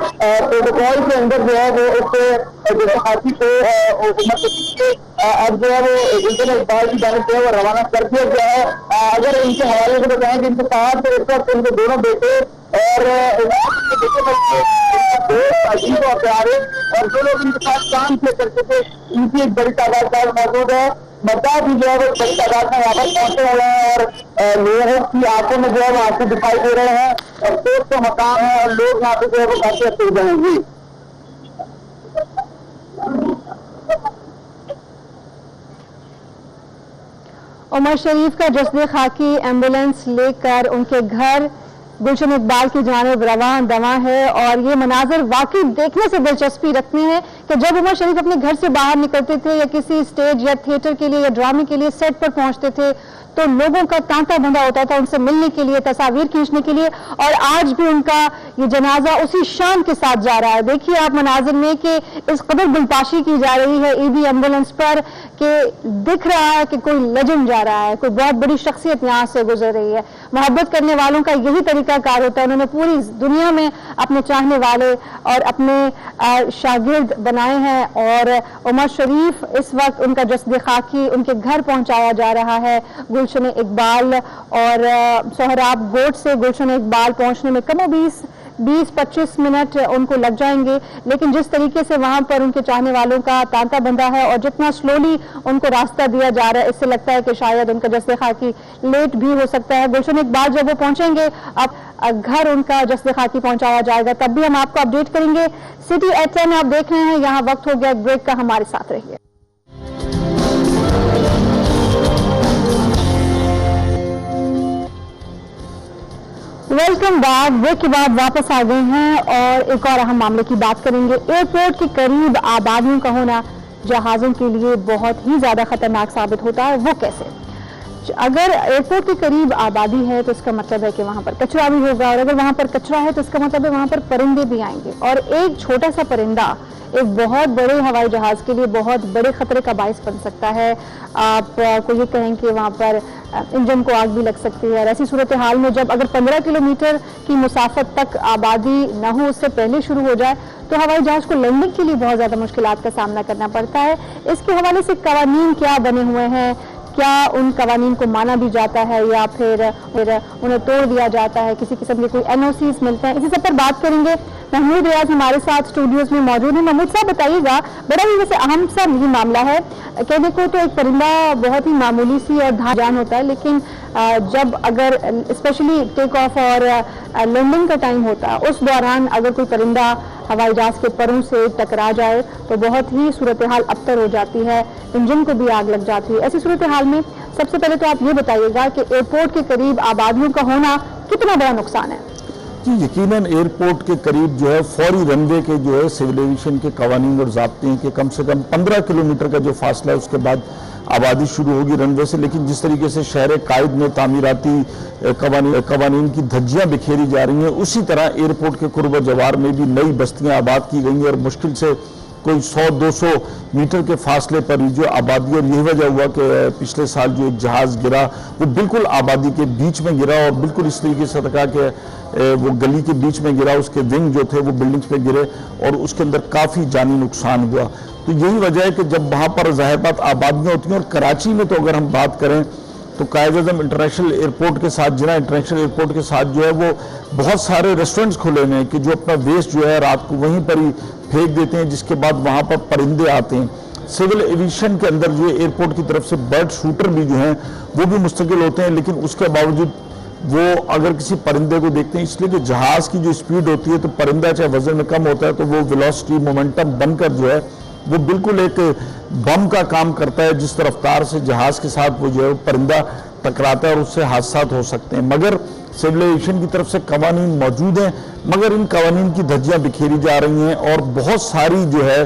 پروٹوکول کے اندر جو ہے وہ اس جسد خاکی کو عمر شریف کے اب جو ہے وہ گلشن اقبال کی جانب سے وہ روانہ کر دیا گیا ہے. اگر ان کے حوالے سے بتائیں کہ ان کے ساتھ اس وقت ان کے دونوں بیٹے اور عجیب اور پیارے اور جو لوگ ان کے ساتھ کام کیا کرتے تھے ان کی ایک بڑی تعداد موجود ہے. مداح بھی جو ہے وہ بڑی تعداد میں یہاں پر پہنچے ہوئے ہیں اور لوگوں کی آنکھوں میں جو ہے وہ آنسو دکھائی دے رہے ہیں. افسوس کا مقام ہے اور لوگ یہاں پہ جو ہے وہ کافی افسوس ہیں. جی عمر شریف کا جسد خاکی ایمبولینس لے کر ان کے گھر گلشن اقبال کی جانب رواں دواں ہے اور یہ مناظر واقعی دیکھنے سے دلچسپی رکھتے ہیں کہ جب عمر شریف اپنے گھر سے باہر نکلتے تھے یا کسی اسٹیج یا تھیٹر کے لیے یا ڈرامے کے لیے سیٹ پر پہنچتے تھے تو لوگوں کا تانتا بندھا ہوتا تھا ان سے ملنے کے لیے, تصاویر کھینچنے کے لیے, اور آج بھی ان کا یہ جنازہ اسی شان کے ساتھ جا رہا ہے. دیکھیے آپ مناظر میں کہ اس قدر گلپاشی کی جا رہی ہے ایدھی ایمبولینس پر کہ दिख रहा है कि कोई लेजेंड जा रहा है, कोई बहुत बड़ी शख्सियत यहाँ से गुजर रही है। मोहब्बत करने वालों का यही तरीका कार होता है, उन्होंने पूरी दुनिया में अपने चाहने वाले और अपने शागिर्द बनाए हैं। और उमर शरीफ इस वक्त उनका जस्द खाकी उनके घर पहुंचाया जा रहा है। गुलशन इकबाल और सोहराब गोट से गुलशन इकबाल पहुंचने में कम 20-25 मिनट उनको लग जाएंगे, लेकिन जिस तरीके से वहां पर उनके चाहने वालों का तांता बंधा है और जितना स्लोली उनको रास्ता दिया जा रहा है, इससे लगता है कि शायद उनका जस्द खाकी लेट भी हो सकता है। गुलशन इकबाल जब वो पहुंचेंगे, अब घर उनका जस्द खाकी पहुंचाया जाएगा, तब भी हम आपको अपडेट करेंगे। सिटी एट 10 आप देख रहे हैं, यहाँ वक्त हो गया एक ब्रेक का, हमारे साथ रहिए। Welcome back. ब्रेक के बाद वापस आ गए हैं और एक और अहम मामले की बात करेंगे। एयरपोर्ट के करीब आबादियों का होना जहाज़ों के लिए बहुत ही ज़्यादा खतरनाक साबित होता है। वो कैसे? अगर एयरपोर्ट के करीब आबादी है तो इसका मतलब है कि वहाँ पर कचरा भी होगा, और अगर वहाँ पर कचरा है तो इसका मतलब है वहाँ पर परिंदे भी आएंगे, और एक छोटा सा परिंदा एक बहुत बड़े हवाई जहाज़ के लिए बहुत बड़े खतरे का बाइस बन सकता है। आप को ये कहें कि वहाँ पर इंजन को आग भी लग सकती है। और ऐसी सूरत हाल में जब अगर 15 किलोमीटर की मुसाफत तक आबादी न हो, उससे पहले शुरू हो जाए, तो हवाई जहाज़ को लैंडिंग के लिए बहुत ज़्यादा मुश्किलात का सामना करना पड़ता है। इसके हवाले से कवानीन क्या बने हुए हैं, क्या उन कवानीन को माना भी जाता है या फिर उन्हें तोड़ दिया जाता है, किसी किस्म के कोई NOCs मिलते हैं, इसी सब पर बात करेंगे। महमूद रियाज हमारे साथ स्टूडियोज में मौजूद है। महमूद साहब बताइएगा, बड़ा ही वैसे अहम सा ये मामला है। कहने को तो एक परिंदा बहुत ही मामूली सी और जान होता है, लेकिन जब अगर स्पेशली टेक ऑफ और लैंडिंग का टाइम होता है, उस दौरान अगर कोई परिंदा हवाई जहाज के परों से टकरा जाए तो बहुत ही सूरत हाल अबतर हो जाती है, इंजन को भी आग लग जाती है। ऐसी सूरत हाल में सबसे पहले तो आप ये बताइएगा कि एयरपोर्ट के करीब आबादियों का होना कितना बड़ा नुकसान है? जी, यकीनन एयरपोर्ट के करीब जो है फौरी रनवे के जो है सिविल एविएशन के कवानीन और ज़ाब्ते हैं कि कम से कम 15 किलोमीटर का जो फासला है उसके बाद आबादी शुरू होगी रनवे से। लेकिन जिस तरीके से शहर कायद में तामीराती कवानीन की धज्जियां बिखेरी जा रही हैं, उसी तरह एयरपोर्ट के कुर्ब जवार में भी नई बस्तियां आबाद की गई हैं, और मुश्किल से कोई 100-200 मीटर के फासले पर ही जो आबादी, और यही वजह हुआ कि पिछले साल जो एक जहाज़ गिरा वो बिल्कुल आबादी के बीच में गिरा, और बिल्कुल इस तरीके से था कि वो गली के बीच में गिरा, उसके विंग जो थे वो बिल्डिंग्स पे गिरे और उसके अंदर काफ़ी जानी नुकसान हुआ। तो यही वजह है कि जब वहाँ पर ज़ाहिर बात आबादियाँ होती हैं, और कराची में तो अगर हम बात करें तो कायद-ए-आज़म इंटरनेशनल एयरपोर्ट के साथ, जिना इंटरनेशनल एयरपोर्ट के साथ जो है वो बहुत सारे रेस्टोरेंट्स खुले हुए हैं कि जो अपना वेस्ट जो है रात को वहीं पर ही फेंक देते हैं, जिसके बाद वहाँ पर परिंदे आते हैं। सिविल एविएशन के अंदर जो है एयरपोर्ट की तरफ से बर्ड शूटर भी जो हैं वो भी मुस्तकिल होते हैं, लेकिन उसके बावजूद वो अगर किसी परिंदे को देखते हैं, इसलिए कि जहाज़ की जो स्पीड होती है तो परिंदा चाहे वजन में कम होता है तो वो वेलोसिटी मोमेंटम बनकर जो है वो बिल्कुल एक बम का काम करता है, जिस रफ्तार से जहाज़ के साथ वो जो है परिंदा टकराता है और उससे हादसात हो सकते हैं। मगर सिविल एविएशन की तरफ से कवानीन मौजूद हैं, मगर इन कवानीन की धज्जियां बिखेरी जा रही हैं और बहुत सारी जो है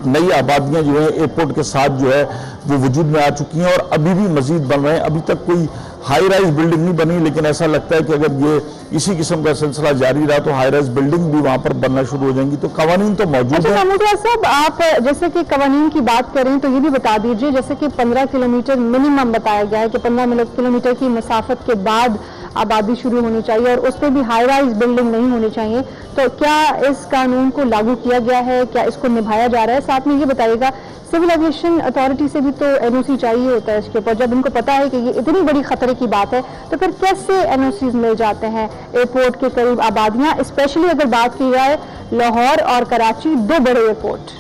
नई आबादियां जो है एयरपोर्ट के साथ जो है वो वजूद में आ चुकी हैं और अभी भी मजीद बन रहे हैं। अभी तक कोई हाई राइज बिल्डिंग नहीं बनी, लेकिन ऐसा लगता है कि अगर ये इसी किस्म का सिलसिला जारी रहा तो हाई राइज बिल्डिंग भी वहां पर बनना शुरू हो जाएंगी। तो कवानीन तो मौजूद है। महमूद साहब, आप जैसे कि कवानीन की बात करें तो ये भी बता दीजिए, जैसे कि 15 किलोमीटर मिनिमम बताया गया है कि 15 किलोमीटर की मसाफत के बाद आबादी शुरू होनी चाहिए और उस पर भी हाई राइज बिल्डिंग नहीं होनी चाहिए। तो क्या इस कानून को लागू किया गया है, क्या इसको निभाया जा रहा है? साथ में ये बताइएगा, सिविल एविएशन अथॉरिटी से भी तो NOC चाहिए होता है इसके ऊपर, जब इनको पता है कि ये इतनी बड़ी खतरे की बात है तो फिर कैसे NOCs मिल जाते हैं एयरपोर्ट के करीब आबादियां, स्पेशली अगर बात की जाए लाहौर और कराची, दो बड़े एयरपोर्ट?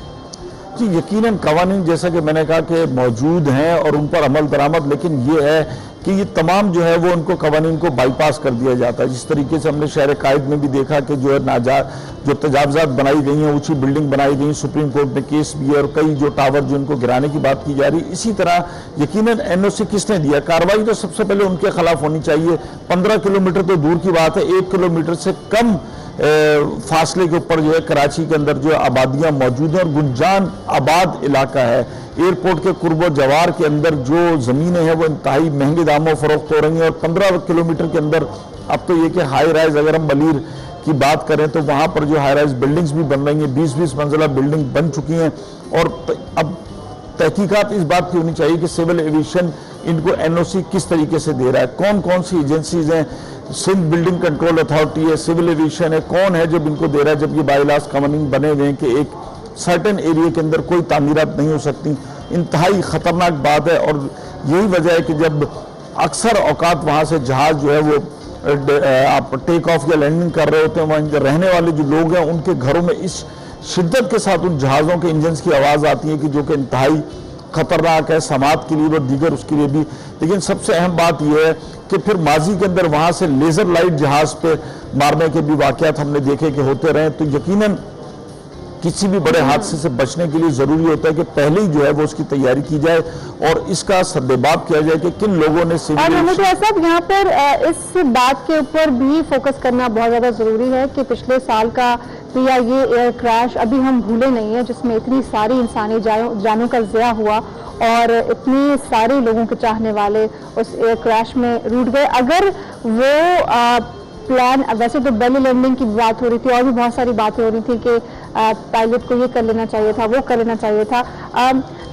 जी, यकीनन कवानीन जैसा कि मैंने कहा कि मौजूद हैं और उन पर अमल दरामद, लेकिन ये है कि ये तमाम जो है वो उनको कवानीन को बाईपास कर दिया जाता है। जिस तरीके से हमने शहर कायद में भी देखा कि जो है जो तजावजात बनाई गई हैं, ऊंची बिल्डिंग बनाई गई, सुप्रीम कोर्ट में केस भी है और कई जो टावर जो इनको गिराने की बात की जा रही है। इसी तरह यकीनन NOC किसने दिया? कार्रवाई तो सबसे पहले उनके खिलाफ होनी चाहिए। 15 किलोमीटर तो दूर की बात है, 1 किलोमीटर से कम फासले के ऊपर जो है कराची के अंदर जो आबादियां मौजूद हैं और गुंजान आबाद इलाका है। एयरपोर्ट के कुर्बो जवार के अंदर जो ज़मीनें हैं वो इंतहाई महंगे दामों फरोख्त हो रही हैं और 15 किलोमीटर के अंदर अब तो ये कि हाई राइज, अगर हम बलीर की बात करें तो वहाँ पर जो हाई राइज बिल्डिंग्स भी बन रही हैं, 20-20 मंजिला बिल्डिंग बन चुकी हैं और अब तहकीकात इस बात की होनी चाहिए कि सिविल एविएशन इनको NOC किस तरीके से दे रहा है, कौन कौन सी एजेंसीज हैं, सिंध बिल्डिंग कंट्रोल अथॉरिटी है, सिविल एविएशन है, कौन है जब इनको दे रहा है, जब ये बाइलास कवानीन बने हुए हैं कि एक सर्टेन एरिया के अंदर कोई तामीरात नहीं हो सकती। इंतहाई ख़तरनाक बात है और यही वजह है कि जब अक्सर औकात वहाँ से जहाज़ जो है वो आप टेक ऑफ या लैंडिंग कर रहे होते हैं, वहाँ रहने वाले जो लोग हैं उनके घरों में इस शिद्दत के साथ उन जहाज़ों के इंजन्स की आवाज़ आती है कि जो कि इंतहाई ख़तरनाक है समात के लिए और दीगर उसके लिए भी। लेकिन सबसे अहम बात यह है कि फिर माजी के अंदर वहाँ से लेज़र लाइट जहाज़ पे मारने के भी वाक़यात हमने देखे कि होते रहे। तो यकीनन किसी भी बड़े हादसे से बचने के लिए ज़रूरी होता है कि पहले ही जो है वो उसकी तैयारी की जाए और इसका सद्देबाब किया जाए कि किन लोगों ने साहब यहाँ पर इस बात के ऊपर भी फोकस करना बहुत ज़्यादा ज़रूरी है कि पिछले साल का PIA एयर क्रैश अभी हम भूले नहीं है, जिसमें इतनी सारी इंसानी जानों का ज़िया हुआ और इतने सारे लोगों के चाहने वाले उस एयर क्रैश में रूठ गए। अगर वो प्लान, वैसे तो बेली लैंडिंग की बात हो रही थी और भी बहुत सारी बातें हो रही थी कि पायलट को ये कर लेना चाहिए था, वो कर लेना चाहिए था।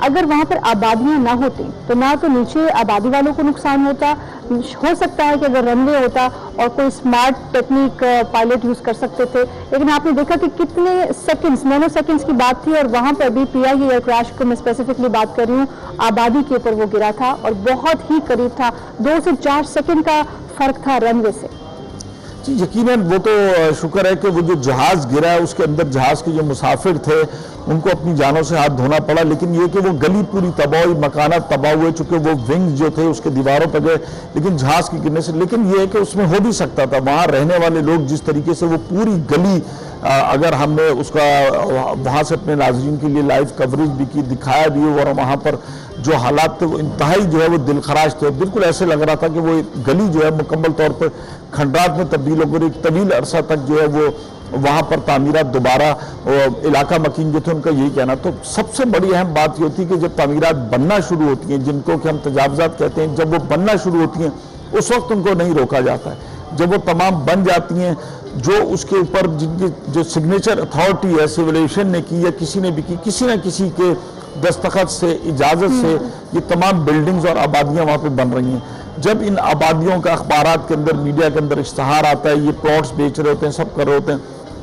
अगर वहाँ पर आबादियाँ ना होती तो ना तो नीचे आबादी वालों को नुकसान होता, हो सकता है कि अगर रनवे होता और कोई स्मार्ट टेक्निक पायलट यूज़ कर सकते थे। लेकिन आपने देखा कि कितने सेकंड्स, नैनो सेकंड्स की बात थी और वहाँ पर भी PIA एयर क्रैश को मैं स्पेसिफिकली बात कर रही हूँ, आबादी के ऊपर वो गिरा था और बहुत ही करीब था, 2 से 4 सेकंड का फर्क था रनवे से। जी यकीनन वो तो शुक्र है कि वो जो जहाज़ गिरा है उसके अंदर जहाज़ के जो मुसाफिर थे उनको अपनी जानों से हाथ धोना पड़ा, लेकिन ये कि वो गली पूरी तबाह हुई, मकानात तबाह हुए, चूँकि वो विंग्स जो थे उसके दीवारों पर गए लेकिन जहाज़ की गिरने से। लेकिन ये है कि उसमें हो भी सकता था, वहाँ रहने वाले लोग जिस तरीके से वो पूरी गली, अगर हमने उसका वहाँ से अपने नाज़रीन के लिए लाइव कवरेज भी की, दिखाया भी और वहाँ पर जो हालात थे वो इंतहाई जो है वो दिलखराश थे। बिल्कुल ऐसे लग रहा था कि वो गली जो है मुकम्मल तौर पर खंडरात में तब्दील हो गई। एक तवील अरसा तक जो है वो वहाँ पर तामीरात दोबारा, इलाका मकीन जो थे उनका यही कहना। तो सबसे बड़ी अहम बात ये होती है कि जब तामीरात बनना शुरू होती हैं, जिनको कि हम तजावुज़ात कहते हैं, जब वो बनना शुरू होती हैं उस वक्त उनको नहीं रोका जाता है। जब वो तमाम बन जाती हैं, जो उसके ऊपर जिनकी जो सिग्नेचर अथॉरिटी है सिविल एविएशन ने की या किसी ने भी की, किसी न किसी के दस्तखत से, इजाज़त से ये तमाम बिल्डिंग्स और आबादियाँ वहाँ पे बन रही हैं। जब इन आबादियों का अखबारात के अंदर, मीडिया के अंदर इश्तहार आता है, ये प्लॉट्स बेच रहे होते हैं, सब कर रहे होते हैं,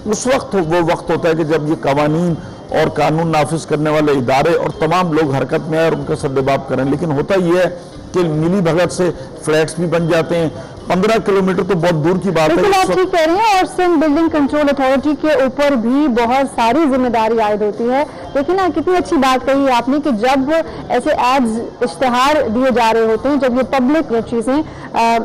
उस वक्त वो वक्त होता है कि जब ये कवानीन और कानून नाफिज करने वाले इदारे और तमाम लोग हरकत में आए और उनका सद्देबाब करें। लेकिन होता ये है कि मिली भगत से फ्लैट्स भी बन जाते हैं, 15 किलोमीटर तो बहुत दूर की बात है। आप ठीक कह रही हैं और सिंध बिल्डिंग कंट्रोल अथॉरिटी के ऊपर भी बहुत सारी जिम्मेदारी आयद होती है। देखिए ना कितनी अच्छी बात कही आपने कि जब ऐसे एड्स, इश्तहार दिए जा रहे होते हैं, जब ये पब्लिक चीज़ें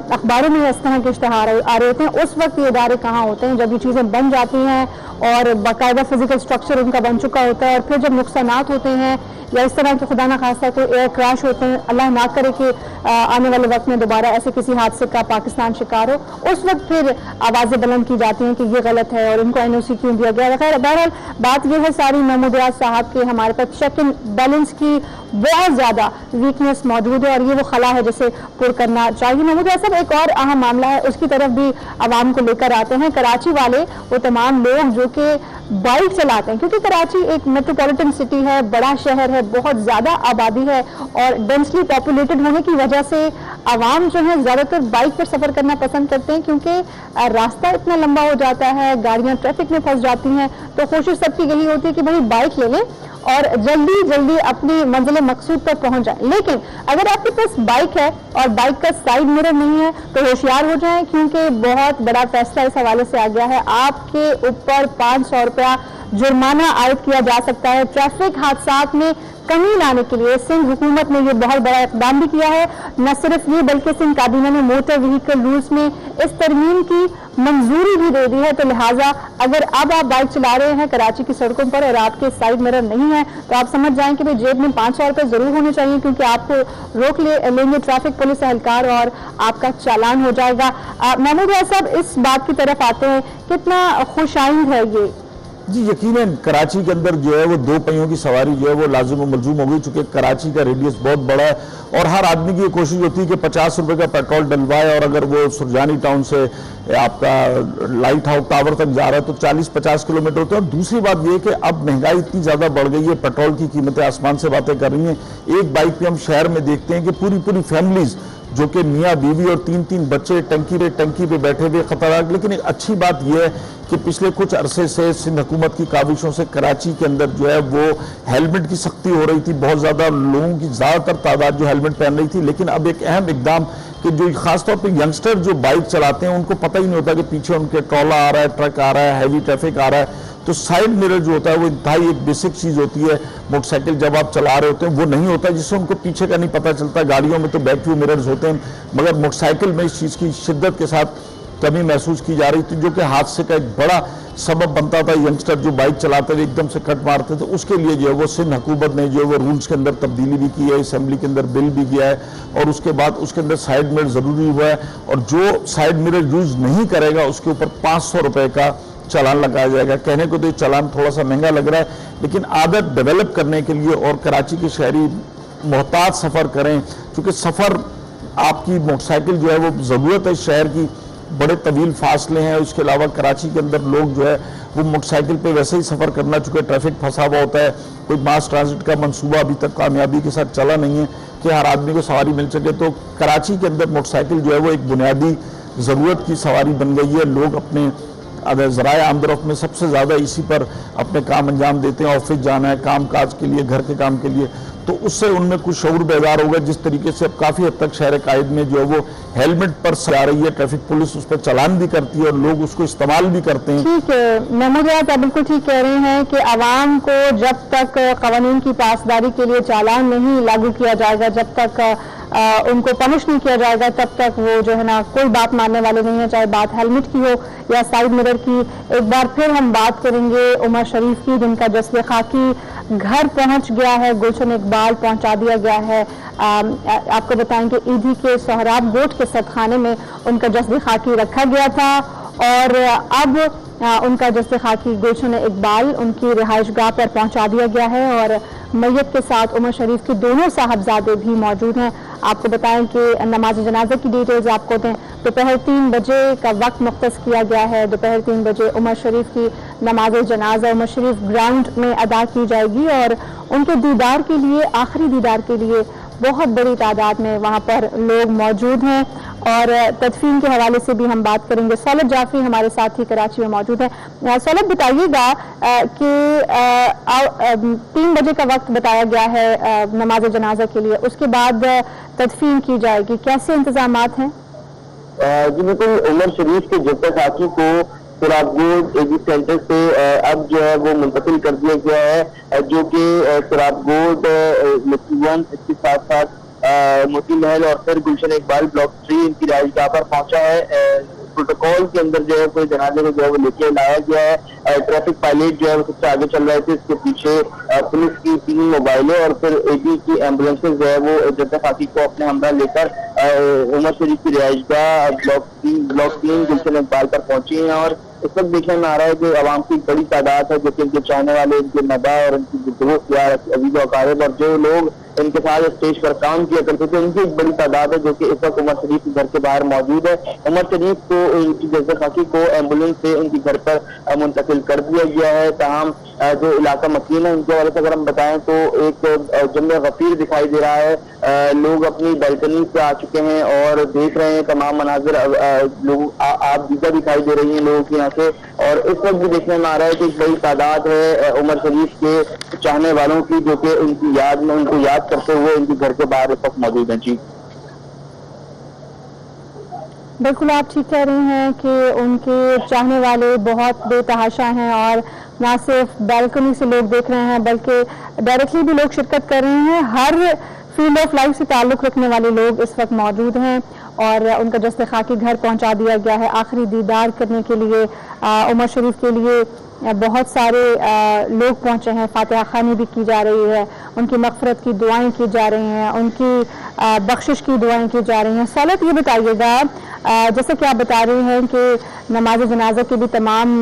अखबारों में इस तरह के इश्तहार आ रहे होते हैं, उस वक्त ये इदारे कहाँ होते हैं? जब ये चीज़ें बन जाती हैं और बाकायदा फिजिकल स्ट्रक्चर उनका बन चुका होता है और फिर जब नुकसानात होते हैं या इस तरह के खुदा ना खास्ता कोई एयर क्रैश होते हैं, अल्लाह ना करे कि आने वाले वक्त में दोबारा ऐसे किसी हादसे का पाकिस्तान शिकार हो, उस वक्त फिर आवाज़ें बुलंद की जाती हैं कि ये गलत है और इनको NOC क्यों दिया गया। खैर बहरहाल बात यह है सारी महमूद रियाज साहब के हमारे पास चेक एंड बैलेंस की बहुत ज़्यादा वीकनेस मौजूद है और ये वो खला है जिसे पुर करना चाहिए। महमूद रियाज साहब एक और अहम मामला है, उसकी तरफ भी आवाम को लेकर आते हैं। कराची वाले वो तमाम लोग जो कि बाइक चलाते हैं, क्योंकि कराची एक मेट्रोपॉलिटन सिटी है, बड़ा शहर है, बहुत ज़्यादा आबादी है और डेंसली पॉपुलेटेड होने की वजह से आवाम जो है ज़्यादातर बाइक पर सफ़र करना पसंद करते हैं, क्योंकि रास्ता इतना लंबा हो जाता है, गाड़ियाँ ट्रैफिक में फंस जाती हैं। तो कोशिश सबकी यही होती है कि भाई बाइक ले लें और जल्दी जल्दी अपनी मंजिल मकसूद तक पहुंच जाए। लेकिन अगर आपके पास बाइक है और बाइक का साइड मिरर नहीं है तो होशियार हो जाएं, क्योंकि बहुत बड़ा फैसला इस हवाले से आ गया है। आपके ऊपर 500 रुपया जुर्माना आयद किया जा सकता है। ट्रैफिक हादसात में कमी लाने के लिए सिंध हुकूमत ने ये बहुत बड़ा इकदाम भी किया है। न सिर्फ ये बल्कि सिंध काबीना ने मोटर व्हीकल रूल्स में इस तरमीम की मंजूरी भी दे दी है। तो लिहाजा अगर अब आप बाइक चला रहे हैं कराची की सड़कों पर और आपके साइड मिरर नहीं है तो आप समझ जाएं कि भाई जेब में 500 रुपये जरूर होने चाहिए, क्योंकि आपको रोक लेंगे ट्रैफिक पुलिस एहलकार और आपका चालान हो जाएगा। महमूद रियाज साहब इस बात की तरफ आते हैं, कितना खुशाइंद है ये जी यकीनन कराची के अंदर जो है वो 2 पहियों की सवारी जो है वो लाजिम व मलजूम हो गई, चूंकि कराची का रेडियस बहुत बड़ा है और हर आदमी की ये कोशिश होती है कि 50 रुपए का पेट्रोल डलवाए, और अगर वो सुरजानी टाउन से आपका लाइट हाउस टावर तक जा रहा है तो 40-50 किलोमीटर होते हैं। और दूसरी बात ये कि अब महंगाई इतनी ज़्यादा बढ़ गई है, पेट्रोल की कीमतें आसमान से बातें कर रही हैं। एक बाइक पे हम शहर में देखते हैं कि पूरी फैमिलीज जो कि मियाँ बीवी और 3-3 बच्चे टंकी पे बैठे हुए खतरनाक। लेकिन एक अच्छी बात यह है कि पिछले कुछ अरसे से सिंध हुकूमत की काविशों से कराची के अंदर जो है वो हेलमेट की सख्ती हो रही थी, बहुत ज़्यादा लोगों की ज़्यादातर तादाद जो हेलमेट पहन रही थी। लेकिन अब एक अहम इकदाम कि जो खासतौर पर यंगस्टर जो बाइक चलाते हैं उनको पता ही नहीं होता कि पीछे उनके ट्रॉला आ रहा है, ट्रक आ रहा है, हैवी ट्रैफिक आ रहा है, तो साइड मिरर जो होता है वो इंतहाई एक बेसिक चीज़ होती है। मोटरसाइकिल जब आप चला रहे होते हैं वो नहीं होता, जिससे उनको पीछे का नहीं पता चलता। गाड़ियों में तो बैक व्यू मिरर्स होते हैं, मगर मोटरसाइकिल में इस चीज़ की शिद्दत के साथ कमी महसूस की जा रही थी, जो कि हादसे का एक बड़ा सबब बनता था। यंगस्टर जो बाइक चलाते थे एकदम से कट मारते थे, उसके लिए जो है वो सिंध हुकूमत ने जो है वो रूल्स के अंदर तब्दीली भी की है, असेंबली के अंदर बिल भी किया है, और उसके बाद उसके अंदर साइड मिरर ज़रूरी हुआ है, और जो साइड मिरर यूज़ नहीं करेगा उसके ऊपर 500 रुपये का चालान लगाया जाएगा। कहने को तो ये चालान थोड़ा सा महंगा लग रहा है, लेकिन आदत डेवलप करने के लिए और कराची के शहरी मोहतात सफ़र करें, क्योंकि सफ़र आपकी मोटरसाइकिल जो है वो ज़रूरत है शहर की, बड़े तवील फासले हैं। इसके अलावा कराची के अंदर लोग जो है वो मोटरसाइकिल पे वैसे ही सफ़र करना, चूँकि ट्रैफिक फंसा हुआ होता है, कोई मास ट्रांजिट का मंसूबा अभी तक कामयाबी के साथ चला नहीं है कि हर आदमी को सवारी मिल सके। तो कराची के अंदर मोटरसाइकिल जो है वो एक बुनियादी ज़रूरत की सवारी बन गई है। लोग अपने ज़राए आमदरफ़्त में सबसे ज़्यादा इसी पर अपने काम अंजाम देते हैं। ऑफिस जाना है, काम काज के लिए, घर के काम के लिए, तो उससे उनमें कुछ शऊर बेदार होगा। जिस तरीके से अब काफ़ी हद तक शहर कायद में जो है वो हेलमेट पर जा रही है, ट्रैफिक पुलिस उस पर चालान भी करती है और लोग उसको इस्तेमाल भी करते हैं। ठीक है महमूद, आप बिल्कुल ठीक कह रहे हैं कि आवाम को जब तक कानून की पासदारी के लिए चालान नहीं लागू किया जाएगा, जब तक उनको पनिश नहीं किया जाएगा, तब तक वो जो है ना कोई बात मानने वाले नहीं है, चाहे बात हेलमेट की हो या साइड मिरर की। एक बार फिर हम बात करेंगे उमर शरीफ की, जिनका जस्वे खाकी घर पहुंच गया है, गुलशन इकबाल पहुंचा दिया गया है। आपको बताएं कि ईदी के सोहराब गोट के सतखाने में उनका जस्वे खाकी रखा गया था, और अब उनका जस्वे खाकी गुलशन इकबाल उनकी रिहाइशगाह पर पहुंचा दिया गया है, और मैयत के साथ उमर शरीफ के दोनों साहबजादे भी मौजूद हैं। आपको बताएं कि नमाज जनाजा की डिटेल्स आपको दें, दोपहर 3 बजे का वक्त मुख्तस किया गया है। दोपहर 3 बजे उमर शरीफ की नमाज जनाजा उमर शरीफ ग्राउंड में अदा की जाएगी, और उनके दीदार के लिए, आखिरी दीदार के लिए बहुत बड़ी तादाद में वहाँ पर लोग मौजूद हैं। और तदफीन के हवाले से भी हम बात करेंगे। सौलभ जाफरी हमारे साथ ही कराची में मौजूद है। सौलभ, बताइएगा कि 3 बजे का वक्त बताया गया है नमाज जनाजा के लिए, उसके बाद तदफीन की जाएगी, कैसे इंतजामात हैं? जी बिल्कुल, उमर शरीफ के जस्वे खाकी को सुराबगोट एजी सेंटर से अब जो है वो मुंतकिल कर दिया गया है, जो कि सुराबगोट लक्ष्मीगंज, इसके साथ साथ मोती महल और फिर गुलशन इकबाल ब्लॉक 3 इनकी रिहाइशगाह पर पहुंचा है। प्रोटोकॉल के अंदर जो है कोई जनाजे को जो है वो लेके लाया गया है। ट्रैफिक पायलट जो है वो सबसे आगे चल रहे थे, इसके पीछे पुलिस की 3 मोबाइलें और फिर एडी की एम्बुलेंसेज जो है वो जस्वे खाकी को अपने हमरा लेकर उमर शरीफ की रिहाइशगाह ब्लॉक 3 गुलशन इकबाल पर पहुंची हैं। और इस वक्त देखने में आ रहा है कि आवाम की बड़ी तादाद है जो कि इनके चाहने वाले, इनके नबा और इनकी दोस्त यार अजीज अकारिब और जो लोग इनके साथ स्टेज पर काम किया करते थे, उनकी एक बड़ी तादाद है जो कि इस वक्त उमर शरीफ के घर के बाहर मौजूद है। उमर शरीफ को इनकी जस्वे खाकी को एम्बुलेंस से इनके घर पर मुंतकिल कर दिया गया है। तमाम जो इलाका मकीन है उनके वाले से अगर हम बताएं तो एक जम्मे गफीर दिखाई दे रहा है। लोग अपनी बैल्कनी से आ चुके हैं और देख रहे हैं तमाम मनाजिर। लोग आप दीदा दिखाई दे रही है लोगों की यहाँ से, और इस वक्त भी देखने में आ रहा है कि एक बड़ी तादाद है उमर शरीफ के चाहने वालों की, जो कि उनकी याद में, उनको याद करते हुए इनके घर के बाहर इस वक्त मौजूद हैं। जी बिल्कुल, आप ठीक कह रहे हैं कि उनके चाहने वाले बहुत बेतहाशा हैं, और ना सिर्फ बैल्कनी से लोग देख रहे हैं बल्कि डायरेक्टली भी लोग शिरकत कर रहे हैं। हर फील्ड ऑफ लाइफ से ताल्लुक़ रखने वाले लोग इस वक्त मौजूद हैं, और उनका जस्वे खाकी घर पहुंचा दिया गया है आखिरी दीदार करने के लिए। उमर शरीफ के लिए बहुत सारे लोग पहुंचे हैं, फातिहा खानी भी की जा रही है, उनकी मग़फ़िरत की दुआएं की जा रही हैं, उनकी बख्शिश की दुआएं की जा रही हैं। सौलभ, ये बताइएगा, जैसे कि आप बता रही हैं कि नमाज जनाजा के भी तमाम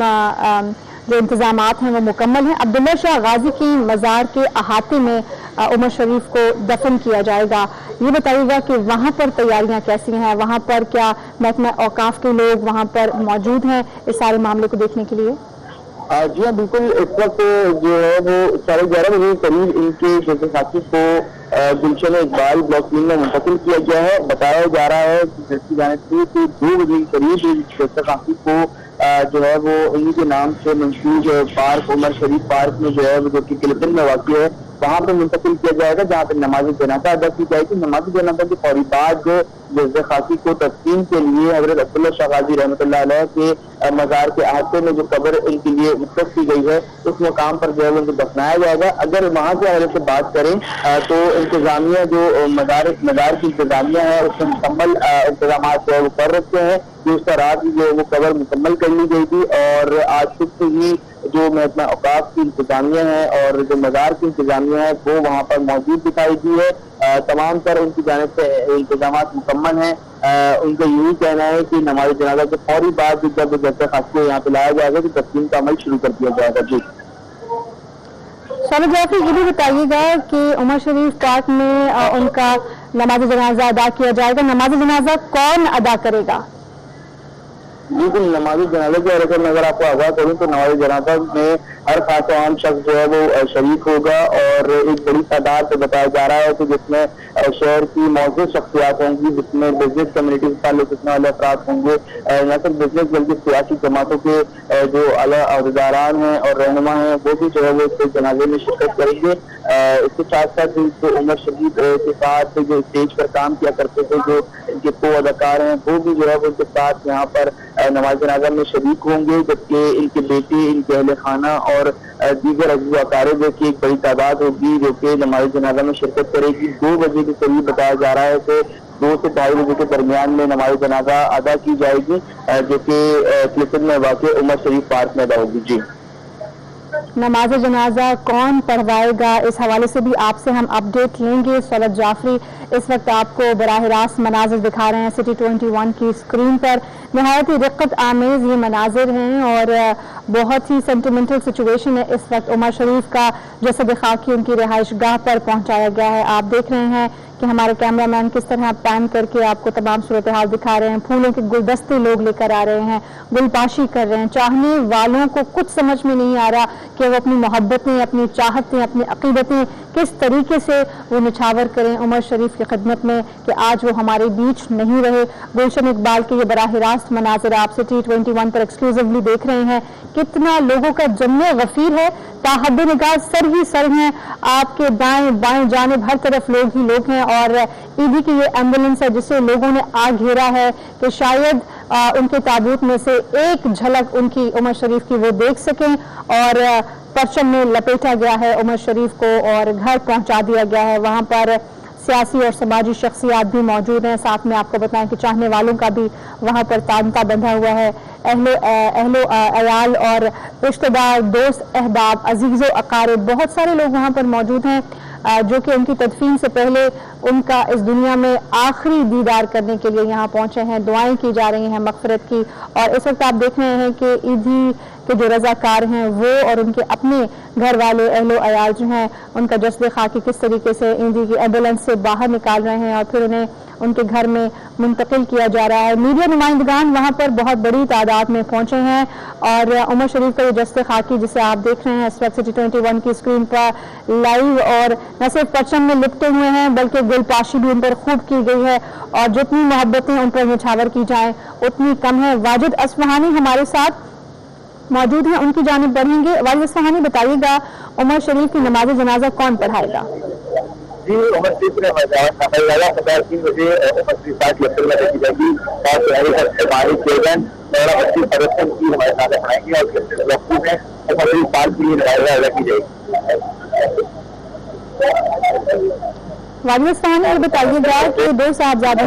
जो इंतजामात हैं वो मुकम्मल हैं। अब्दुल्ला शाह गाजी की मज़ार के अहाते में उमर शरीफ को दफन किया जाएगा। ये बताइएगा कि वहाँ पर तैयारियाँ कैसी हैं, वहाँ पर क्या महकमा औकाफ के लोग वहाँ पर मौजूद हैं इस सारे मामले को देखने के लिए? जी हाँ, बिल्कुल। इस वक्त जो है वो 11:30 बजे के करीब इनके जैसे साथी को गुलशन इकबाल ब्लॉक 3 में मुंतकिल किया गया है। बताया जा रहा है कि जैसी जानिब से 2 बजे के करीब जैसे साथी को जो है वो इन्हीं के नाम से मंसूब पार्क, उमर शरीफ पार्क में जो है वो जो कि किलतन में वाक़ है, वहाँ पर मुंतकिल किया जाएगा, जहाँ पर नमाज जनाजा अदा की जाएगी। नमाज जनाजा के फौरी बाद जज्बे खासी को तस्लीम के लिए हजरत अब्दुल्ला शाह गाजी रहमतुल्लाह अलैह के मज़ार के अहाते में जो कब्र इनके लिए मुख्तस की गई है उस मकाम पर जो है उनको दफनाया जाएगा। अगर वहाँ के हवाले से बात करें तो इंतजामिया जो मज़ार की इंतजामिया है उसमें मुकम्मल इंतजाम जो है वो कर रखे हैं। दूसरा रात जो है वो कब्र मुकम्मल कर ली गई थी और आज सुबह ही जो महकमा औकाफ की इंतजामिया है और जो मज़ार की इंतजामिया है वो वहाँ पर मौजूद दिखाई दी है। तमाम तर उनकी जानिब से इंतजाम मुकम्मल हैं। उनका यही कहना है कि नमाज जनाजा के फौरी बाद जब जज्बे खासी को यहाँ पे लाया जाएगा तो तस्लीम का अमल शुरू कर दिया जाएगा। जी शामिद जाफरी, ये भी बताइएगा कि उमर शरीफ पार्क में उनका नमाज जनाजा अदा किया जाएगा। नमाज जनाजा कौन अदा करेगा? बिल्कुल, नमाज जनाजा के हवाले से अगर आपको आगाह करूँ तो नमाज जनाजा में हर खास आम शख्स जो है वो शरीक होगा और एक बड़ी तादाद से बताया जा रहा है कि जिसमें शहर की मौजूद शख्सियात होंगी, जिसमें बिजनेस कम्युनिटी से ताल्लुक रखने वाले अफराद होंगे, न सिर्फ बिजनेस बल्कि सियासी जमातों के जो आला अहदेदारान हैं और रहनुमा हैं वो भी जो है वो इस जनाजे में शिरकत करेंगे। इसके साथ साथ जो उमर शरीफ के साथ जो स्टेज पर काम किया करते थे जो इनके को अदाकार हैं वो भी जो है वो उनके साथ यहाँ पर नमाज जनाजा में शरीक होंगे, जबकि इनके बेटे, इनके अहले खाना और दीगर अज़ीज़ व अक़ारिब की एक बड़ी तादाद होगी जो कि नमाज जनाजा में शिरकत करेगी। 2 बजे के करीब बताया जा रहा है कि 2 से 2:30 बजे के दरमियान में नमाज जनाजा अदा की जाएगी जो कि किलतन में वाक़ उमर शरीफ पार्क में अदा होगी। जी, नमाज जनाजा कौन पढ़वाएगा, इस हवाले से भी आपसे हम अपडेट लेंगे। सौलत जाफरी इस वक्त आपको बराह रास्त मनाजिर दिखा रहे हैं सिटी 21 की स्क्रीन पर। नहायत ही रिक्कत आमेज ये मनाजिर हैं और बहुत ही सेंटिमेंटल सिचुएशन है। इस वक्त उमर शरीफ का जसद खाकी उनकी रिहाइश गाह पर पहुंचाया गया है। आप देख रहे हैं कि हमारे कैमरामैन किस तरह पैन करके आपको तमाम सूरत हाल दिखा रहे हैं। फूलों के गुलदस्ते लोग लेकर आ रहे हैं, गुलपाशी कर रहे हैं। चाहने वालों को कुछ समझ में नहीं आ रहा कि वो अपनी मोहब्बतें, अपनी चाहतें, अपनी अकीदतें किस तरीके से वो निछावर करें उमर शरीफ की खिदमत में कि आज वो हमारे बीच नहीं रहे। गुलशन इकबाल के ये बराह रास्त मनाजिर आप सिटी 21 पर एक्सक्लूसिवली देख रहे हैं। कितना लोगों का जम्मे गफीर है, ताहद निगाह सर ही सर हैं, आपके दाएं बाएं जानिब हर तरफ लोग ही लोग हैं। और ईदी की ये एम्बुलेंस है जिसे लोगों ने आ घेरा है कि शायद उनके ताबूत में से एक झलक उनकी उमर शरीफ की वो देख सकें। और परचम में लपेटा गया है उमर शरीफ को और घर पहुंचा दिया गया है। वहां पर सियासी और समाजी शख्सियात भी मौजूद हैं। साथ में आपको बताएं कि चाहने वालों का भी वहां पर तांता बंधा हुआ है। अहलो अयाल और रिश्तेदार, दोस्त, अहबाब, अजीज़ो अकारिब बहुत सारे लोग वहां पर मौजूद हैं जो कि उनकी तदफीन से पहले उनका इस दुनिया में आखिरी दीदार करने के लिए यहाँ पहुंचे हैं। दुआएं की जा रही हैं मग़फ़िरत की। और इस वक्त आप देख रहे हैं कि ईदी के जो रज़ाकार हैं वो और उनके अपने घर वाले अहलो अयाल जो हैं उनका जस्द खाकी किस तरीके से ईदी की एम्बुलेंस से बाहर निकाल रहे हैं और फिर उन्हें उनके घर में मुंतकिल किया जा रहा है। मीडिया नुमाइंदगान वहाँ पर बहुत बड़ी तादाद में पहुंचे हैं और उमर शरीफ का ये जस्द खाकी जिसे आप देख रहे हैं इस वक्त सिटी 21 की स्क्रीन पर लाइव और न सिर्फ परचम में लिपटे हुए हैं बल्कि गुलपाशी भी उन पर खूब की गई है। और जितनी मोहब्बतें उन पर निछावर की जाएं उतनी कम है। वाजिद असफहानी हमारे साथ मौजूद हैं, उनकी जानिब बढ़ेंगे। वाजिद असफहानी, बताइएगा उमर शरीफ की नमाज जनाजा कौन पढ़ाएगा? जी, उमर शरीफ ने 3 बजे उमर शरीफ पार्क लखनऊ में देखी जाएगी और की हमारे साथ पढ़ाएंगे और लखनऊ में उमर शरीफ पार्क की नमाज अदा की जाएगी। वाजिद असफहानी, ये बताइएगा कि 2 साहबजादे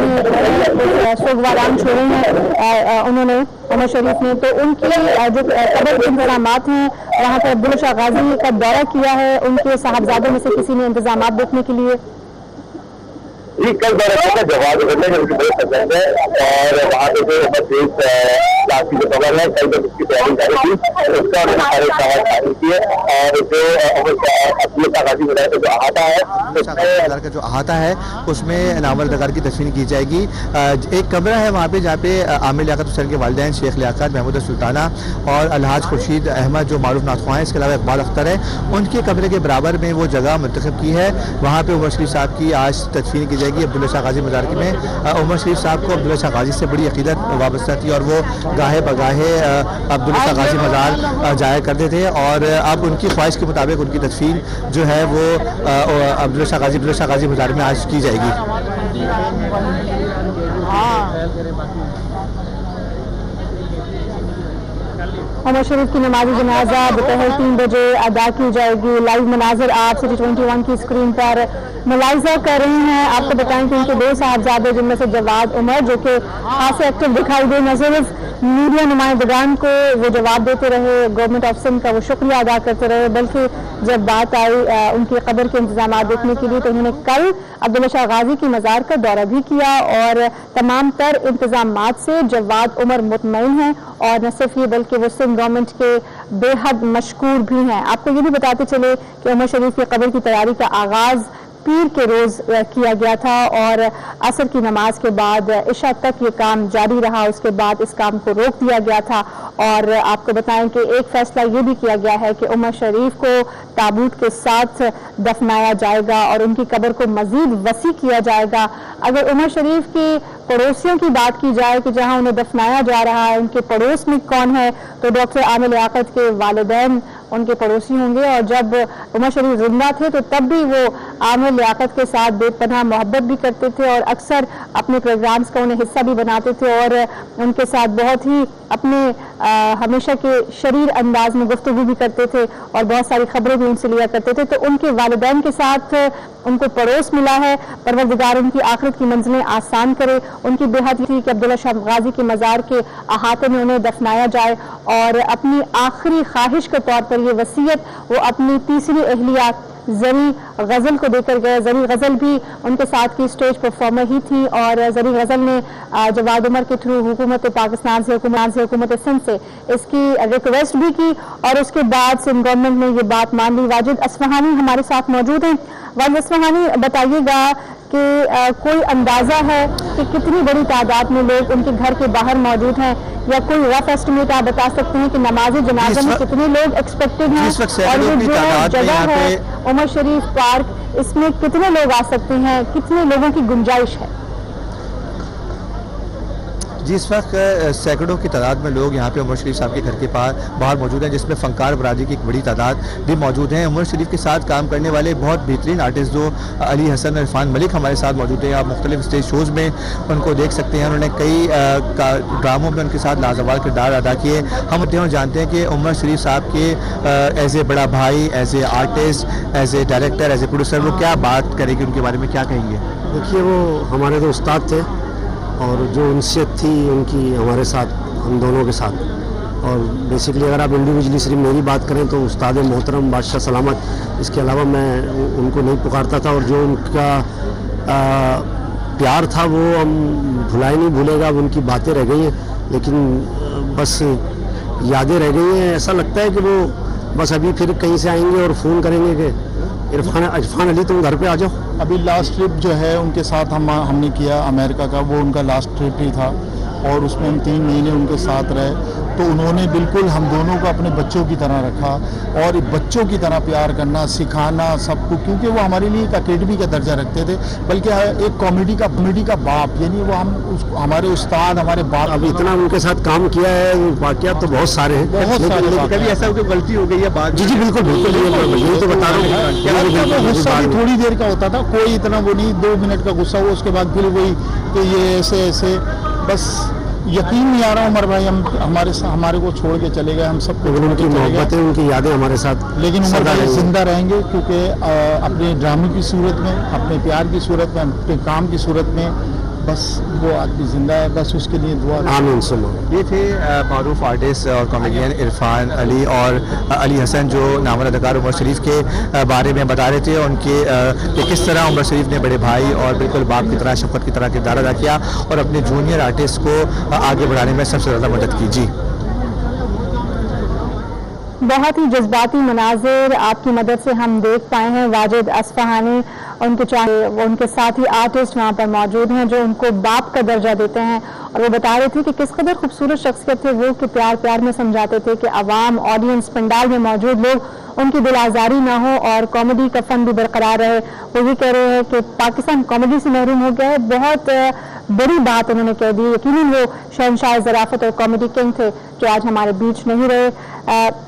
सोगवाराम छोड़े हैं उन्होंने उमर शरीफ ने, तो उनकी जो कब्र के इंतजाम हैं वहाँ पर अब्दुल्ला शाह गाजी का दौरा किया है उनके साहबजादों में से किसी ने इंतजाम देखने के लिए? जी, कल दौरा का जवाब उनकी बहुत पसंद है और वहाँ पे जो उमर शरीफ लाख की जो खबर है, कल जब उसकी तैयारी कर रही थी उसका उन्होंने सारे शवाहद हासिल किए और जो अब्दुल गाजी मजार का जो अहाता है का जो अहाता है उसमें नावल दगार की तस्वीर की जाएगी। एक कमरा है वहाँ पे जहाँ पे आमिर लियाकत हुसैन के वालिदैन शेख लियाकत, महमूद सुल्ताना और अलहाज खुर्शीद अहमद जो मारूफ नाथख्वां हैं, इसके अलावा इकबाल अख्तर है, उनके कमरे के बराबर में वो जगह मुंतखब की है। वहाँ पे उमर शरीफ साहब की आज तदफीन की जाएगी अब्दुल्ला शाह गाजी मजार में। उमर शरीफ साहब को अब्दुल्ला शाह गाजी से बड़ी अकीदत वाबस्ता थी और वो गाहे बगाहे अब्दुल्ला शाह गाजी मजार जाया करते थे और अब उनकी ख्वाहिश के मुताबिक उनकी तदफीन जो है वो अब्दुल्ला शाह गाजी मजार में आज की जाएगी। उमर शरीफ की नमाज़ी जनाजा दोपहर 3 बजे अदा की जाएगी। लाइव मनाजर आप सिटी 21 की स्क्रीन पर मुलाहिजा कर रहे हैं। आपको बताएं कि उनके 2 साहबजादे जिनमें से जवाद उमर जो कि खास एक्टिव दिखाई दे, न सिर्फ मीडिया नुमाइंदगान को वो जवाब देते रहे, गवर्नमेंट ऑफिसर का वो शुक्रिया अदा करते रहे, बल्कि जब बात आई उनकी कब्र के इंतजाम देखने के लिए तो उन्होंने कल अब्दुल्ला शाह गाजी की मज़ार का दौरा भी किया और तमाम तर इंतजामात से जवाद उमर मुतमईन हैं और न सिर्फ ये बल्कि वो सिंध गवर्नमेंट के बेहद मशकूर भी हैं। आपको ये भी बताते चले कि उमर शरीफ की कब्र की तैयारी का आगाज़ पीर के रोज़ किया गया था और असर की नमाज के बाद इशा तक ये काम जारी रहा। उसके बाद इस काम को रोक दिया गया था और आपको बताएं कि एक फैसला ये भी किया गया है कि उमर शरीफ को ताबूत के साथ दफनाया जाएगा और उनकी कब्र को मजीद वसी किया जाएगा। अगर उमर शरीफ की पड़ोसियों की बात की जाए कि जहां उन्हें दफनाया जा रहा है उनके पड़ोस में कौन है, तो डॉक्टर आमिर लियाकत के वालिदैन उनके पड़ोसी होंगे और जब उमर शरीफ जिंदा थे तो तब भी वो आमिर लियाकत के साथ बेपनाह मोहब्बत भी करते थे और अक्सर अपने प्रोग्राम्स का उन्हें हिस्सा भी बनाते थे और उनके साथ बहुत ही अपने हमेशा के शरीर अंदाज में गुफ्तगू भी करते थे और बहुत सारी खबरें भी उनसे लिया करते थे। तो उनके वालिदैन के साथ उनको पड़ोस मिला है। परवरदिगार उनकी आखिरत की मंजिलें आसान करे। उनकी बेहद थी कि अब्दुल्ला शाह गाजी के मज़ार के अहाते में उन्हें दफनाया जाए और अपनी आखिरी ख्वाहिश के तौर पर ये वसीयत वो अपनी तीसरी अहलिया जरी गज़ल को देकर गए। जरी गज़ल भी उनके साथ की स्टेज परफॉर्मर ही थी और जरी गज़ल ने जवाद उमर के थ्रू हुकूमत पाकिस्तान से हुकूमत सिंध से इसकी रिक्वेस्ट भी की और उसके बाद सिंध गवर्नमेंट ने ये बात मान ली। वाजिद असफहानी हमारे साथ मौजूद हैं। वाजिद असफहानी, बताइएगा कि कोई अंदाज़ा है कि कितनी बड़ी तादाद में लोग उनके घर के बाहर मौजूद हैं या कोई रफ एस्टिमेट आप बता सकते हैं कि नमाज़ जनाजा में कितने लोग एक्सपेक्टेड हैं और ये जो जगह है उमर शरीफ पार्क, इसमें कितने लोग आ सकते हैं, कितने लोगों की गुंजाइश है? जी, इस वक्त सैकड़ों की तादाद में लोग यहाँ पे उमर शरीफ साहब के घर के बाहर मौजूद हैं, जिसमें फ़नकार बरादरी की एक बड़ी तादाद भी मौजूद हैं। उमर शरीफ के साथ काम करने वाले बहुत बेहतरीन आर्टिस्ट जो अली हसन, इरफान मलिक हमारे साथ मौजूद हैं। आप मुख्तलिफ स्टेज शोज़ में उनको देख सकते हैं। उन्होंने कई ड्रामों में उनके साथ लाजवाब किरदार अदा किए। हम जानते हैं कि उमर शरीफ साहब के एज ए बड़ा भाई, as a artist, as a director, as a producer वो क्या बात करेंगे, उनके बारे में क्या कहेंगे? देखिए, वो हमारे तो उस्ताद थे और जो उनसे थी उनकी हमारे साथ, हम दोनों के साथ, और बेसिकली अगर आप इंडिविजुअली सिर्फ मेरी बात करें तो उस्ताद मोहतरम बादशाह सलामत, इसके अलावा मैं उनको नहीं पुकारता था और जो उनका प्यार था वो हम भुलाए नहीं भूलेगा। अब उनकी बातें रह गई हैं लेकिन बस यादें रह गई हैं। ऐसा लगता है कि वो बस अभी फिर कहीं से आएंगे और फ़ोन करेंगे कि इरफान अली तुम घर पे आ जाओ। अभी लास्ट ट्रिप जो है उनके साथ हमने किया अमेरिका का, वो उनका लास्ट ट्रिप ही था और उसमें हम 3 महीने उनके साथ रहे। तो उन्होंने बिल्कुल हम दोनों को अपने बच्चों की तरह रखा और बच्चों की तरह प्यार करना, सिखाना सबको, क्योंकि वो हमारे लिए एक अकेडमी का दर्जा रखते थे, बल्कि एक कॉमेडी का बाप, यानी वो हमारे उस्ताद, हमारे बाप। अब इतना उनके साथ काम किया है, वाक़यात तो बहुत सारे हैं, बहुत सारे। कभी ऐसा कोई गलती हो गई है बात? जी बिल्कुल यही तो बता रहा हूँ। गुस्सा भी थोड़ी देर का होता था, कोई इतना वो नहीं, 2 मिनट का गुस्सा हुआ, उसके बाद फिर वही कि ये ऐसे बस यकीन नहीं आ रहा उमर भाई हम हमारे को छोड़ के चले गए, हम सबको उनकी मोहब्बतें, उनकी यादें हमारे साथ, लेकिन उमर भाई जिंदा रहेंगे क्योंकि अपने ड्रामे की सूरत में, अपने प्यार की सूरत में, अपने काम की सूरत में बस वो आदमी जिंदा है, बस उसके लिए दुआ। आमीन सुनो। ये थे मारूफ आर्टिस्ट और कॉमेडियन इरफान अली और अली हसन, जो नावल अदाकार उमर शरीफ के बारे में बता रहे थे, उनके कि किस तरह उमर शरीफ ने बड़े भाई और बिल्कुल बाप की तरह, शफकत की तरह किरदार अदा किया और अपने जूनियर आर्टिस्ट को आगे बढ़ाने में सबसे ज़्यादा मदद की। जी, बहुत ही जज्बाती मनाजिर आपकी मदद से हम देख पाए हैं। वाजिद असफहानी उनके साथ ही आर्टिस्ट वहाँ पर मौजूद हैं जो उनको बाप का दर्जा देते हैं, और वो बता रहे थे कि किस कदर खूबसूरत शख्सियत थे वो, कि प्यार प्यार में समझाते थे कि अवाम, ऑडियंस, पंडाल में मौजूद लोग उनकी दिल आज़ारी ना हो और कॉमेडी का फन भी बरकरार रहे। वो भी कह रहे हैं कि पाकिस्तान कॉमेडी से महरूम हो गया है। बहुत बड़ी बात उन्होंने कह दी। यकीनन वो शहनशाह ज़राफ़त और कॉमेडी किंग थे जो आज हमारे बीच नहीं रहे।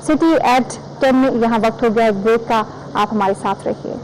सिटी एट 10 में यहाँ वक्त हो गया एक ब्रेक का, आप हमारे साथ रहिए।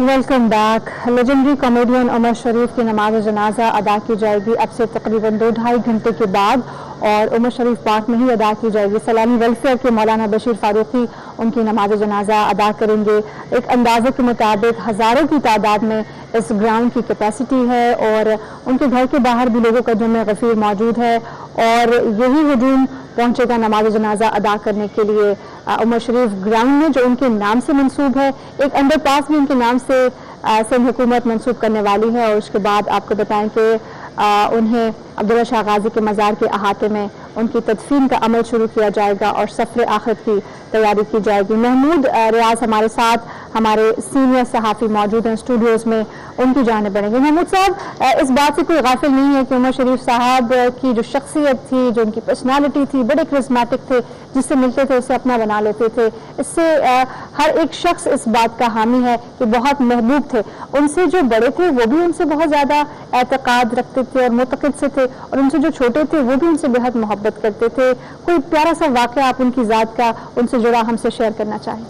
Welcome back. Legendary comedian Umar Sharif की नमाज जनाजा अदा की जाएगी अब से तकरीबन 2-2.5 घंटे के बाद, और उमर शरीफ पार्क में ही अदा की जाएगी। सलामी वेलफेयर के मौलाना बशीर फारूकी उनकी नमाज जनाजा अदा करेंगे। एक अंदाजे के मुताबिक हज़ारों की तादाद में इस ग्राउंड की कैपेसिटी है, और उनके घर के बाहर भी लोगों का जमे गफीर मौजूद है, और यही हुजूम पहुंचेगा नमाज जनाजा अदा करने के लिए उमर शरीफ ग्राउंड में, जो उनके नाम से मंसूब है। एक अंडरपास भी उनके नाम से सिंध हुकूमत मंसूब करने वाली है। और उसके बाद आपको बताएं कि उन्हें अब्दुल्ला शाह गाजी के मज़ार के अहाते में उनकी तदफीन का अमल शुरू किया जाएगा और सफ़र आखिरत की तैयारी की जाएगी। महमूद रियाज हमारे साथ, हमारे सीनियर सहाफ़ी मौजूद हैं स्टूडियोज़ में, उनकी जानिब बढ़ेंगे। महमूद साहब, इस बात से कोई गाफिल नहीं है कि उमर शरीफ साहब की जो शख्सियत थी, जो उनकी पर्सनालिटी थी, बड़े करिस्मेटिक थे, जिससे मिलते थे उसे अपना बना लेते थे। इससे हर एक शख्स इस बात का हामी है कि बहुत महबूब थे। उनसे जो बड़े थे वो भी उनसे बहुत ज़्यादा एतकाद रखते थे और मुतक़िद से थे, और उनसे जो छोटे थे वो भी उनसे बेहद मोहब्बत करते थे। कोई प्यारा सा वाक़या आप उनकी ज़ात का उनसे जुड़ा हमसे शेयर करना चाहें?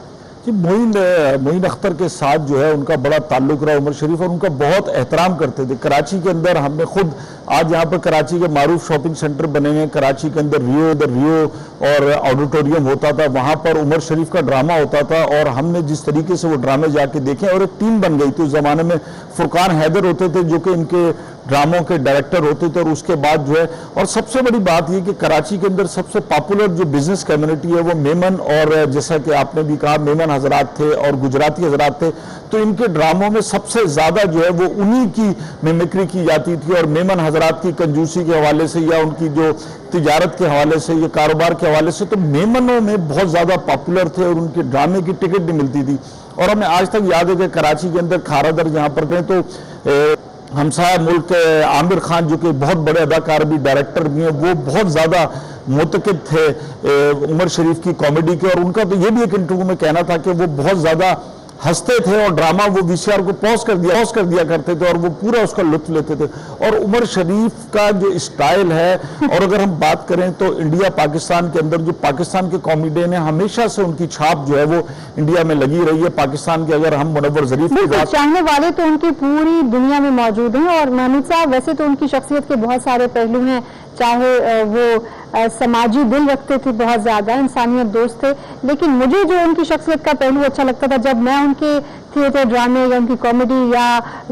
जी, मोइन अख्तर के साथ जो है उनका बड़ा ताल्लुक रहा उमर शरीफ, और उनका बहुत एहतराम करते थे। कराची के अंदर हमने खुद, आज यहाँ पर कराची के मारूफ शॉपिंग सेंटर बने हैं, कराची के अंदर रियो और ऑडिटोरियम होता था, वहाँ पर उमर शरीफ का ड्रामा होता था, और हमने जिस तरीके से वो ड्रामे जाके देखे, और एक टीम बन गई थी। उस ज़माने में फुरकान हैदर होते थे जो कि इनके ड्रामों के डायरेक्टर होते थे, और उसके बाद जो है, और सबसे बड़ी बात ये कि कराची के अंदर सबसे पॉपुलर जो बिजनेस कम्युनिटी है वो मेमन, और जैसा कि आपने भी कहा मेमन हजरात थे और गुजराती हजरात थे, तो इनके ड्रामों में सबसे ज़्यादा जो है वो उन्हीं की मिमिक्री की जाती थी। और मेमन हजरात की कंजूसी के हवाले से या उनकी जो तिजारत के हवाले से या कारोबार के हवाले से, तो मेमनों में बहुत ज़्यादा पॉपुलर थे और उनके ड्रामे की टिकट भी मिलती थी। और हमें आज तक याद है कि कराची के अंदर खारादर जहाँ पर गए तो हमसाया मुल्क आमिर खान, जो कि बहुत बड़े अदाकार भी, डायरेक्टर भी हैं, वो बहुत ज़्यादा मुतक़िद थे उमर शरीफ की कॉमेडी के, और उनका तो ये भी एक इंटरव्यू में कहना था कि वो बहुत ज़्यादा हंसते थे और ड्रामा वो वीसीआर को पॉज कर दिया करते थे, और वो पूरा उसका लुत्फ लेते थे। और उमर शरीफ का जो स्टाइल है, और अगर हम बात करें तो इंडिया पाकिस्तान के अंदर जो पाकिस्तान के कॉमेडियन है, हमेशा से उनकी छाप जो है वो इंडिया में लगी रही है। पाकिस्तान के अगर हम मुनव्वर ज़रीफ की बात, चाहने वाले तो उनकी पूरी दुनिया में मौजूद हैं। और महमूद साहब, वैसे तो उनकी शख्सियत के बहुत सारे पहलू हैं, चाहे वो समाजी दिल रखते थे, बहुत ज़्यादा इंसानियत दोस्त थे, लेकिन मुझे जो उनकी शख्सियत का पहलू अच्छा लगता था, जब मैं उनके थिएटर ड्रामे या उनकी कॉमेडी या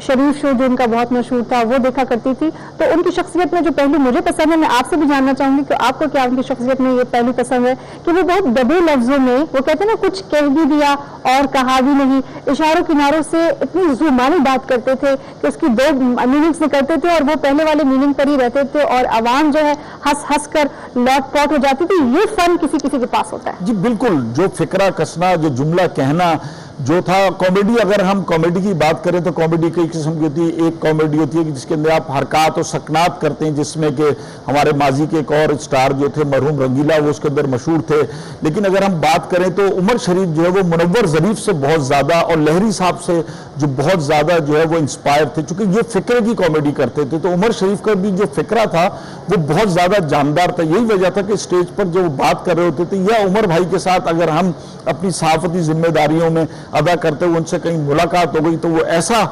शरीफ शो जो उनका बहुत मशहूर था वो देखा करती थी, तो उनकी शख्सियत में जो पहलू मुझे पसंद है, मैं आपसे भी जानना चाहूँगी कि आपको क्या उनकी शख्सियत में ये पहलू पसंद है कि वो बहुत दबे लफ्ज़ों में, वो कहते हैं ना, कुछ कह भी दिया और कहा भी नहीं, इशारों किनारों से इतनी जुबानी बात करते थे कि उसकी 2 मीनिंग्स निकलते थे और वो पहले वाले मीनिंग पर ही रहते थे, और आवाम जो है हंस हंस कर लौट-पौट हो जाती थी। ये फन किसी किसी के पास होता है। जी बिल्कुल, जो फिक्रा कसना, जो जुमला कहना जो था, कॉमेडी, अगर हम कॉमेडी की बात करें तो कॉमेडी कई किस्म की होती है। एक कॉमेडी होती है कि जिसके अंदर आप हरकत और सकनात करते हैं, जिसमें कि हमारे माजी के एक और स्टार जो थे मरहूम रंगीला, वो उसके अंदर मशहूर थे। लेकिन अगर हम बात करें तो उमर शरीफ जो है वो मुनव्वर ज़रीफ से बहुत ज़्यादा और लहरी साहब से जो बहुत ज़्यादा जो है वो इंस्पायर थे, चूँकि ये फिक्रे की कॉमेडी करते थे। तो उमर शरीफ का भी जो फिक्रा था वो बहुत ज़्यादा जानदार था। यही वजह था कि स्टेज पर जो बात कर रहे होते थे, या उमर भाई के साथ अगर हम अपनी सहाफ़ती जिम्मेदारियों में ادا کرتے ہوئے ان سے کہیں ملاقات ہو گئی تو وہ ایسا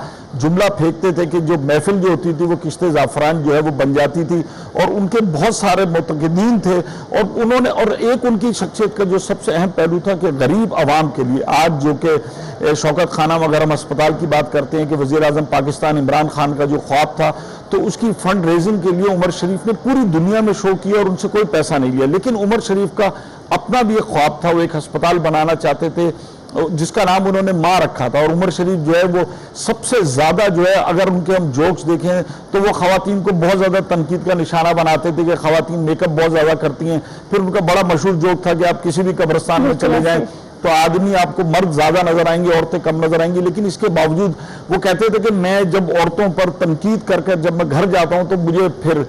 جملہ پھینکتے تھے کہ جو محفل جو ہوتی تھی وہ کشت زعفران جو ہے وہ بن جاتی تھی. اور ان کے بہت سارے معتقدین تھے اور انہوں نے, اور ایک ان کی شخصیت کا جو سب سے اہم پہلو تھا کہ غریب عوام کے لیے, آج جو کہ شوکت خانہ مغرم اسپتال کی بات کرتے ہیں کہ وزیر اعظم پاکستان عمران خان کا جو خواب تھا تو اس کی فنڈ ریزنگ کے لیے عمر شریف نے پوری دنیا میں شو کیا اور ان سے کوئی پیسہ نہیں لیا. لیکن عمر شریف کا اپنا بھی ایک خواب تھا, وہ ایک ہسپتال بنانا چاہتے تھے جس کا نام انہوں نے ماں رکھا تھا. اور عمر شریف جو ہے وہ سب سے زیادہ جو ہے اگر ان کے ہم جوکس دیکھیں تو وہ خواتین کو بہت زیادہ تنقید کا نشانہ بناتے تھے کہ خواتین میک اپ بہت زیادہ کرتی ہیں. پھر ان کا بڑا مشہور جوک تھا کہ آپ کسی بھی قبرستان میں چلے جائیں تو آدمی آپ کو مرد زیادہ نظر آئیں گے, عورتیں کم نظر آئیں گی. لیکن اس کے باوجود وہ کہتے تھے کہ میں جب عورتوں پر تنقید کر جب میں گھر جاتا ہوں تو مجھے پھر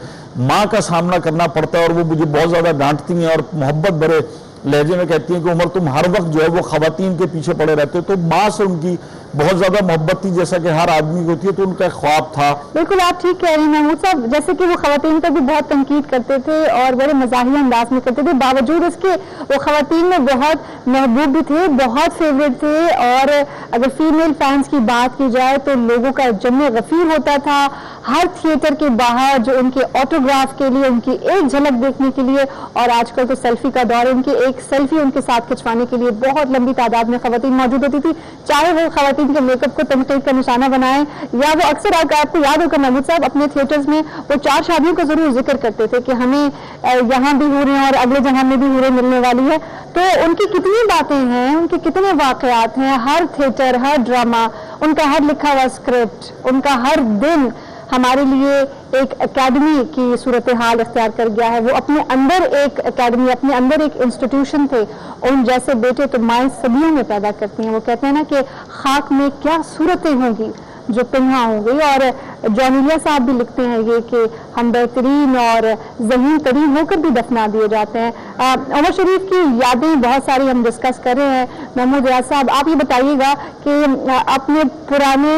ماں کا سامنا کرنا پڑتا ہے اور وہ مجھے بہت زیادہ ڈانٹتی ہیں اور محبت بھرے لہجے میں کہتی ہیں کہ عمر تم ہر وقت جو ہے وہ خواتین کے پیچھے پڑے رہتے. تو ماں سے ان کی بہت زیادہ محبت تھی جیسا کہ ہر آدمی کو ہوتی ہے, تو ان کا ایک خواب تھا. بالکل آپ ٹھیک کہہ رہی ہیں محمود صاحب, جیسے کہ وہ خواتین پر بھی بہت تنقید کرتے تھے اور بڑے مزاحیہ انداز میں کرتے تھے, باوجود اس کے وہ خواتین میں بہت محبوب بھی تھے, بہت فیوریٹ تھے. اور اگر فیمیل فینس کی بات کی جائے تو لوگوں کا جمع غفیر ہوتا تھا ہر تھیٹر کے باہر جو ان کے آٹوگراف کے لیے, ان کی ایک جھلک دیکھنے کے لیے. اور آج کل تو سیلفی کا دور ہے, ان کی ایک سیلفی ان کے ساتھ کھنچوانے کے لیے بہت لمبی تعداد میں خواتین موجود ہوتی تھی, چاہے وہ خواتین کے میک اپ کو تنقید کا نشانہ بنائیں یا وہ اکثر آپ کو یاد ہوگا محمود صاحب اپنے تھیٹرز میں وہ 4 شادیوں کا ضرور ذکر کرتے تھے کہ ہمیں یہاں بھی ہو رہے ہیں اور اگلے جہاں میں بھی ہورے ملنے والی ہے. تو ان کی کتنی باتیں ہیں, ان کے کتنے واقعات ہیں, ہر تھیٹر, ہر ڈرامہ, ان کا ہر لکھا ہوا اسکرپٹ, ان کا ہر دن ہمارے لیے ایک اکیڈمی کی صورتحال اختیار کر گیا ہے. وہ اپنے اندر ایک اکیڈمی, اپنے اندر ایک انسٹیٹیوشن تھے. ان جیسے بیٹے تو مائیں صدیوں میں پیدا کرتی ہیں. وہ کہتے ہیں نا کہ خاک میں کیا صورتیں ہوں گی جو پنہا ہوں گی. اور جونیلیا صاحب بھی لکھتے ہیں یہ کہ ہم بہترین اور ذہین ترین ہو کر بھی دفنا دیے جاتے ہیں. عمر شریف کی یادیں بہت ساری ہم ڈسکس کر رہے ہیں. محمود ریاض صاحب آپ یہ بتائیے گا کہ اپنے پرانے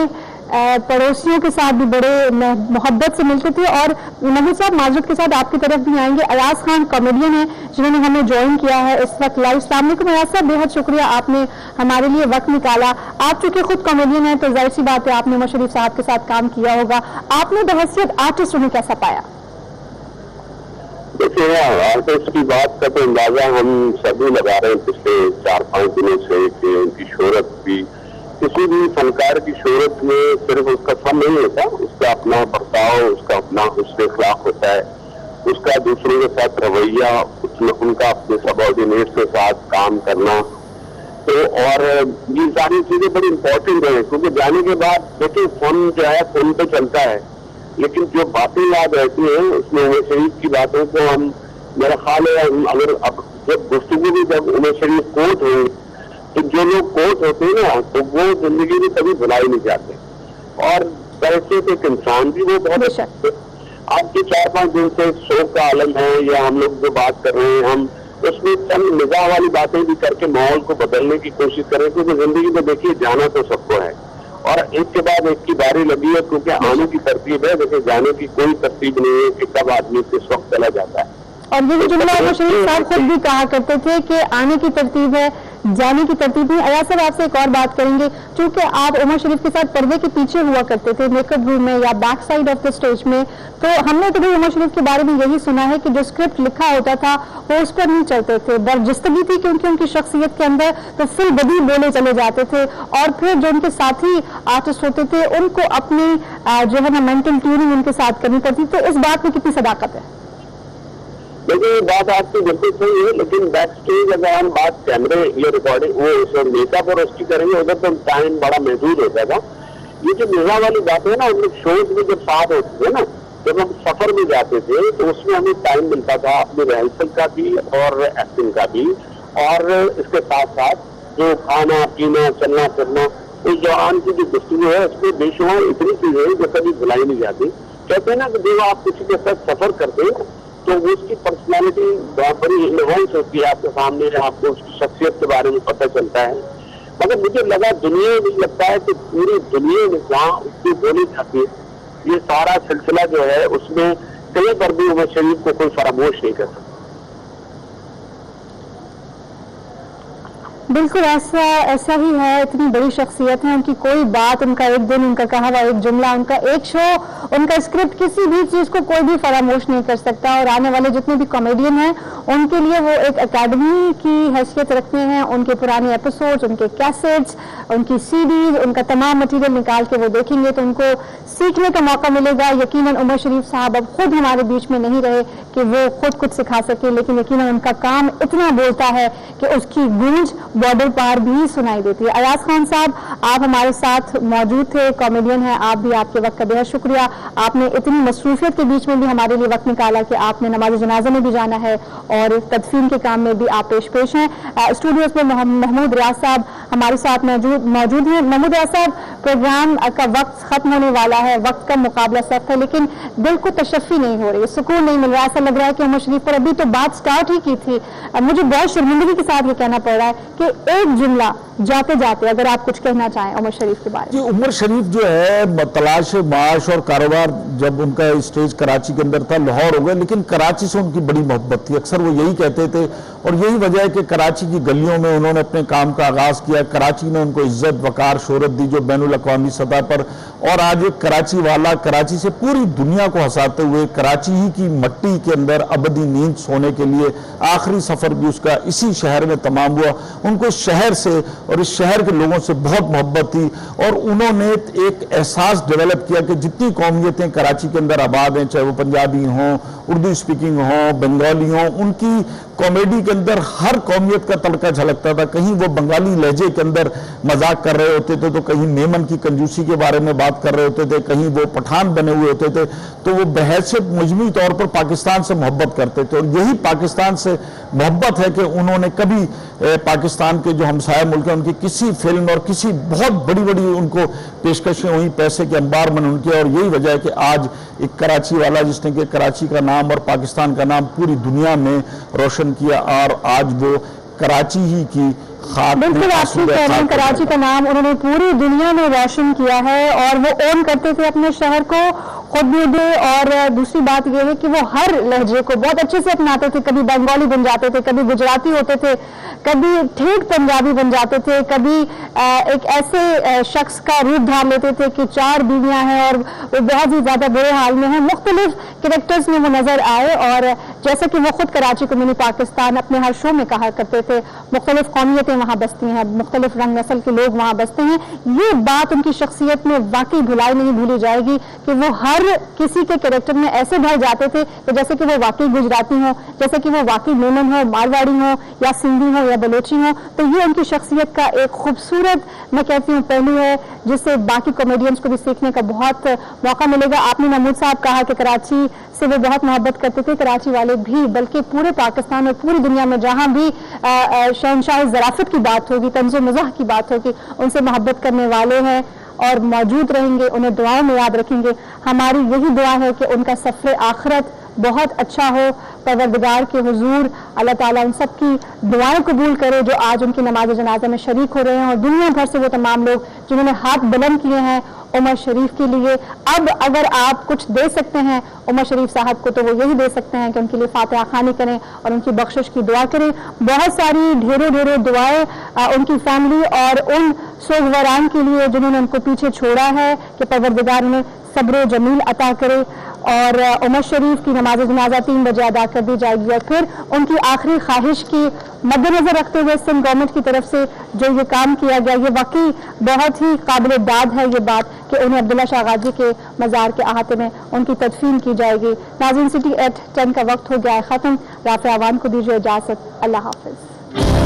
پڑوسیوں کے ساتھ بھی بڑے محبت سے ملتے تھے. اور محمود صاحب معذرت کے ساتھ آپ کی طرف بھی آئیں گے, ایاز خان کامیڈین ہیں جنہوں نے ہمیں جوائن کیا ہے اس وقت لائیو. السلام علیکم ایاز صاحب, بے حد شکریہ آپ نے ہمارے لیے وقت نکالا. آپ چونکہ خود کامیڈین ہیں تو ظاہر سی بات ہے آپ نے عمر شریف صاحب کے ساتھ کام کیا ہوگا. آپ نے بحیثیت آرٹسٹ انہیں کیسا پایا؟ دیکھیے آرٹسٹ کی بات کا تو اندازہ ہم سبھی لگا رہے ہیں پچھلے 4-5 دنوں سے کہ ان کی شہرت بھی, کسی بھی فنکار کی شہرت میں صرف اس کا فن نہیں ہوتا, اس کا اپنا برتاؤ, اس کا اپنا حسن اخلاق ہوتا ہے, اس کا دوسروں کے ساتھ رویہ, ان کا اپنے سبارڈینیٹ کے ساتھ کام کرنا. تو اور یہ ساری چیزیں بڑی امپورٹنٹ ہیں کیونکہ جانے کے بعد دیکھیں فن جو ہے فن پہ چلتا ہے, لیکن جو باتیں یاد رہتی ہیں اس میں عمر شریف کی باتوں کو ہم, میرا خیال ہے اگر اب جب گفتگو بھی جب عمر شریف کوٹ ہوئے تو جو لوگ کوٹ ہوتے ہیں نا تو وہ زندگی میں کبھی بھلائی نہیں جاتے. اور ویسے ایک انسان بھی وہ بہت اچھا. آپ کے 4-5 دن سے شوق کا عالم ہے یا ہم لوگ جو بات کر رہے ہیں ہم اس میں چند مزاح والی باتیں بھی کر کے ماحول کو بدلنے کی کوشش کریں کیونکہ زندگی میں دیکھیے جانا تو سب کو ہے اور ایک کے بعد ایک کی باری لگی ہے کیونکہ آنے کی ترتیب ہے, دیکھیں جانے کی کوئی ترتیب نہیں ہے کہ کب آدمی کس وقت چلا جاتا ہے. اور یہ جملہ عمر شریف صاحب خود بھی کہا کرتے تھے کہ آنے کی ترتیب ہے, جانے کی ترتیب نہیں. ایاز صاحب آپ سے ایک اور بات کریں گے, چونکہ آپ عمر شریف کے ساتھ پردے کے پیچھے ہوا کرتے تھے میک اپ روم میں یا back side of the stage میں, تو ہم نے تو بھی عمر شریف کے بارے میں یہی سنا ہے کہ جو اسکرپٹ لکھا ہوتا تھا وہ اس پر نہیں چلتے تھے, برجستگی تھی کیونکہ ان کی شخصیت کے اندر تو فل بدی بولے چلے جاتے تھے. اور پھر جو ان کے ساتھی آرٹسٹ ہوتے تھے ان کو اپنی جو ہے نا مینٹل ٹیوننگ ان کے ساتھ کرنی پڑتی. تو اس بات میں کتنی صداقت ہے؟ لیکن یہ بات آپ کی بالکل صحیح ہے, لیکن بیک اسٹیج اگر ہم بات کیمرے یہ ریکارڈنگ وہ میک اپ اور اس کی کریں گے ادھر تو ٹائم بڑا محدود ہوتا تھا. یہ جو مزاح والی بات ہے نا ان میں شوز میں جب ساتھ ہوتی ہے نا, جب ہم سفر میں جاتے تھے تو اس میں ہمیں ٹائم ملتا تھا اپنے ریہرسل کا بھی اور ایکٹنگ کا بھی, اور اس کے ساتھ ساتھ جو کھانا پینا چلنا پھرنا اس دوران کی جو گفتگو ہے اس میں بے شمار اتنی چیزیں ہیں جو کبھی بھلائی نہیں جاتی. کہتے ہیں نا کہ جب آپ کسی کے ساتھ سفر کرتے ہیں تو وہ اس کی پرسنالٹی بڑی انہینس ہوتی ہے آپ کے سامنے, آپ کو اس کی شخصیت کے بارے میں پتہ چلتا ہے. مگر مجھے لگا دنیا میں لگتا ہے کہ پوری دنیا میں جہاں اس کی بولی جاتی ہے یہ سارا سلسلہ جو ہے اس میں کہیں پر بھی عمر شریف کو کوئی فراموش نہیں کر سکتا. بالکل ایسا ہی ہے. اتنی بڑی شخصیت ہے, ان کی کوئی بات, ان کا ایک دن, ان کا کہا ہوا ایک جملہ, ان کا ایک شو, ان کا اسکرپٹ, کسی بھی چیز کو کوئی بھی فراموش نہیں کر سکتا. اور آنے والے جتنے بھی کامیڈین ہیں ان کے لیے وہ ایک اکیڈمی کی حیثیت رکھتے ہیں. ان کے پرانے ایپیسوڈز, ان کے کیسٹس, ان کی سی ڈیز, ان کا تمام مٹیریل نکال کے وہ دیکھیں گے تو ان کو سیکھنے کا موقع ملے گا. یقیناً عمر شریف صاحب اب خود ہمارے بیچ میں نہیں رہے کہ وہ خود کچھ سکھا سکے, لیکن یقیناً ان کا کام اتنا بولتا ہے کہ اس کی گونج بارڈر پار بھی سنائی دیتی ہے. ایاز خان صاحب, آپ ہمارے ساتھ موجود تھے, کامیڈین ہیں آپ بھی, آپ کے وقت کا بہت شکریہ. آپ نے اتنی مصروفیت کے بیچ میں بھی ہمارے لیے وقت نکالا کہ آپ نے نماز جنازہ میں بھی جانا ہے اور تدفین کے کام میں بھی آپ پیش ہیں. اسٹوڈیوز میں محمود ریاض صاحب ہمارے ساتھ موجود ہیں. محمود ریاض صاحب, پروگرام کا وقت ختم ہونے والا ہے, وقت کا مقابلہ سخت ہے, لیکن دل کو تشفی نہیں ہو رہی, سکون نہیں مل رہا. ایسا لگ رہا ہے کہ عمر شریف پر ابھی تو بات سٹارٹ ہی کی تھی. مجھے بہت شرمندگی کے ساتھ یہ کہنا پڑ رہا ہے کہ ایک جملہ جاتے جاتے اگر آپ کچھ کہنا چاہیں عمر شریف کے بارے میں. جی, عمر شریف جو ہے تلاش معاش اور کاروبار, جب ان کا اسٹیج کراچی کے اندر تھا, لاہور ہو گیا, لیکن کراچی سے ان کی بڑی محبت تھی. اکثر وہ یہی کہتے تھے اور یہی وجہ ہے کہ کراچی کی گلیوں میں انہوں نے اپنے کام کا آغاز کیا. کراچی نے ان کو عزت, وقار, شہرت دی جو بین الاقوامی سطح پر, اور آج ایک کراچی والا کراچی سے پوری دنیا کو ہنساتے ہوئے کراچی ہی کی مٹی کے اندر ابدی نیند سونے کے لیے آخری سفر بھی اس کا اسی شہر میں تمام ہوا. ان کو اس شہر سے اور اس شہر کے لوگوں سے بہت محبت تھی اور انہوں نے ایک احساس ڈیولپ کیا کہ جتنی قومیتیں کراچی کے اندر آباد ہیں, چاہے وہ پنجابی ہوں, اردو اسپیکنگ ہوں, بنگالی ہوں, ان کی کامیڈی کے اندر ہر قومیت کا تڑکا جھلکتا تھا. کہیں وہ بنگالی لہجے کے اندر مذاق کر رہے ہوتے تھے تو کہیں میمن کی کنجوسی کے بارے میں بات کر رہے ہوتے تھے, کہیں وہ پٹھان بنے ہوئے ہوتے تھے. تو وہ بحیثیت مجموعی طور پر پاکستان سے محبت کرتے تھے, اور یہی پاکستان سے محبت ہے کہ انہوں نے کبھی پاکستان کے جو ہمسایہ ملک ہیں ان کی کسی فلم اور کسی بہت بڑی بڑی ان کو پیشکشیں ہوئی, پیسے کے انبار میں ان کے, اور یہی وجہ ہے کہ آج ایک کراچی والا جس نے کہ کراچی کا نام اور پاکستان کا نام پوری دنیا میں روشن کیا, اور آج وہ کراچی ہی کی خاک. بالکل آپ ٹھیک کہہ رہے ہیں, کراچی کا نام انہوں نے پوری دنیا میں روشن کیا ہے, اور وہ اون کرتے تھے اپنے شہر کو خود بھی دے. اور دوسری بات یہ ہے کہ وہ ہر لہجے کو بہت اچھے سے اپناتے تھے. کبھی بنگالی بن جاتے تھے, کبھی گجراتی ہوتے تھے, کبھی ٹھیک پنجابی بن جاتے تھے, کبھی ایک ایسے شخص کا روپ دھار لیتے تھے کہ 4 بیویاں ہیں اور وہ بہت ہی زیادہ برے حال میں ہیں. مختلف کریکٹرز میں وہ نظر آئے, اور جیسا کہ وہ خود کراچی کو منی پاکستان اپنے ہر شو میں کہا کرتے تھے, مختلف قومیتیں وہاں بستی ہیں, مختلف رنگ نسل کے لوگ وہاں بستے ہیں. یہ بات ان کی شخصیت میں واقعی بھلائی نہیں بھولی جائے گی کہ وہ ہر کسی کے کریکٹر میں ایسے بھر جاتے تھے کہ جیسے کہ وہ واقعی گجراتی ہوں, جیسے کہ وہ واقعی میمن ہو, مارواڑی ہوں, یا سندھی ہوں, یا بلوچی ہوں. تو یہ ان کی شخصیت کا ایک خوبصورت میں کہتی ہوں پہلو ہے جس سے باقی کامیڈینز کو بھی سیکھنے کا بہت موقع ملے گا. آپ نے محمود صاحب کہا کہ کراچی سے وہ بہت محبت کرتے تھے, کراچی والے بھی, بلکہ پورے پاکستان اور پوری دنیا میں جہاں بھی شہنشاہ ظرافت کی بات ہوگی, طنز و مزاح کی بات ہوگی, ان سے محبت کرنے والے ہیں اور موجود رہیں گے. انہیں دعاؤں میں یاد رکھیں گے. ہماری یہی دعا ہے کہ ان کا سفر آخرت بہت اچھا ہو. پروردگار کے حضور اللہ تعالیٰ ان سب کی دعائیں قبول کرے جو آج ان کی نماز جنازہ میں شریک ہو رہے ہیں, اور دنیا بھر سے وہ تمام لوگ جنہوں نے ہاتھ بلند کیے ہیں عمر شریف کے لیے. اب اگر آپ کچھ دے سکتے ہیں عمر شریف صاحب کو تو وہ یہی دے سکتے ہیں کہ ان کے لیے فاتحہ خوانی کریں اور ان کی بخشش کی دعا کریں. بہت ساری ڈھیروں دعائیں ان کی فیملی اور ان سوگواران کے لیے جنہوں نے ان کو پیچھے چھوڑا ہے کہ پروردگار انہیں صبر جمیل عطا کرے. اور عمر شریف کی نماز جنازہ 3 بجے ادا کر دی جائے گی, اور پھر ان کی آخری خواہش کی مد نظر رکھتے ہوئے سندھ گورنمنٹ کی طرف سے جو یہ کام کیا گیا, یہ واقعی بہت ہی قابل داد ہے یہ بات کہ انہیں عبداللہ شاہ غازی کے مزار کے احاطے میں ان کی تدفین کی جائے گی. ناظرین, سٹی ایٹ 10 کا وقت ہو گیا ہے ختم. رافع عوان کو دیجیے اجازت. اللہ حافظ.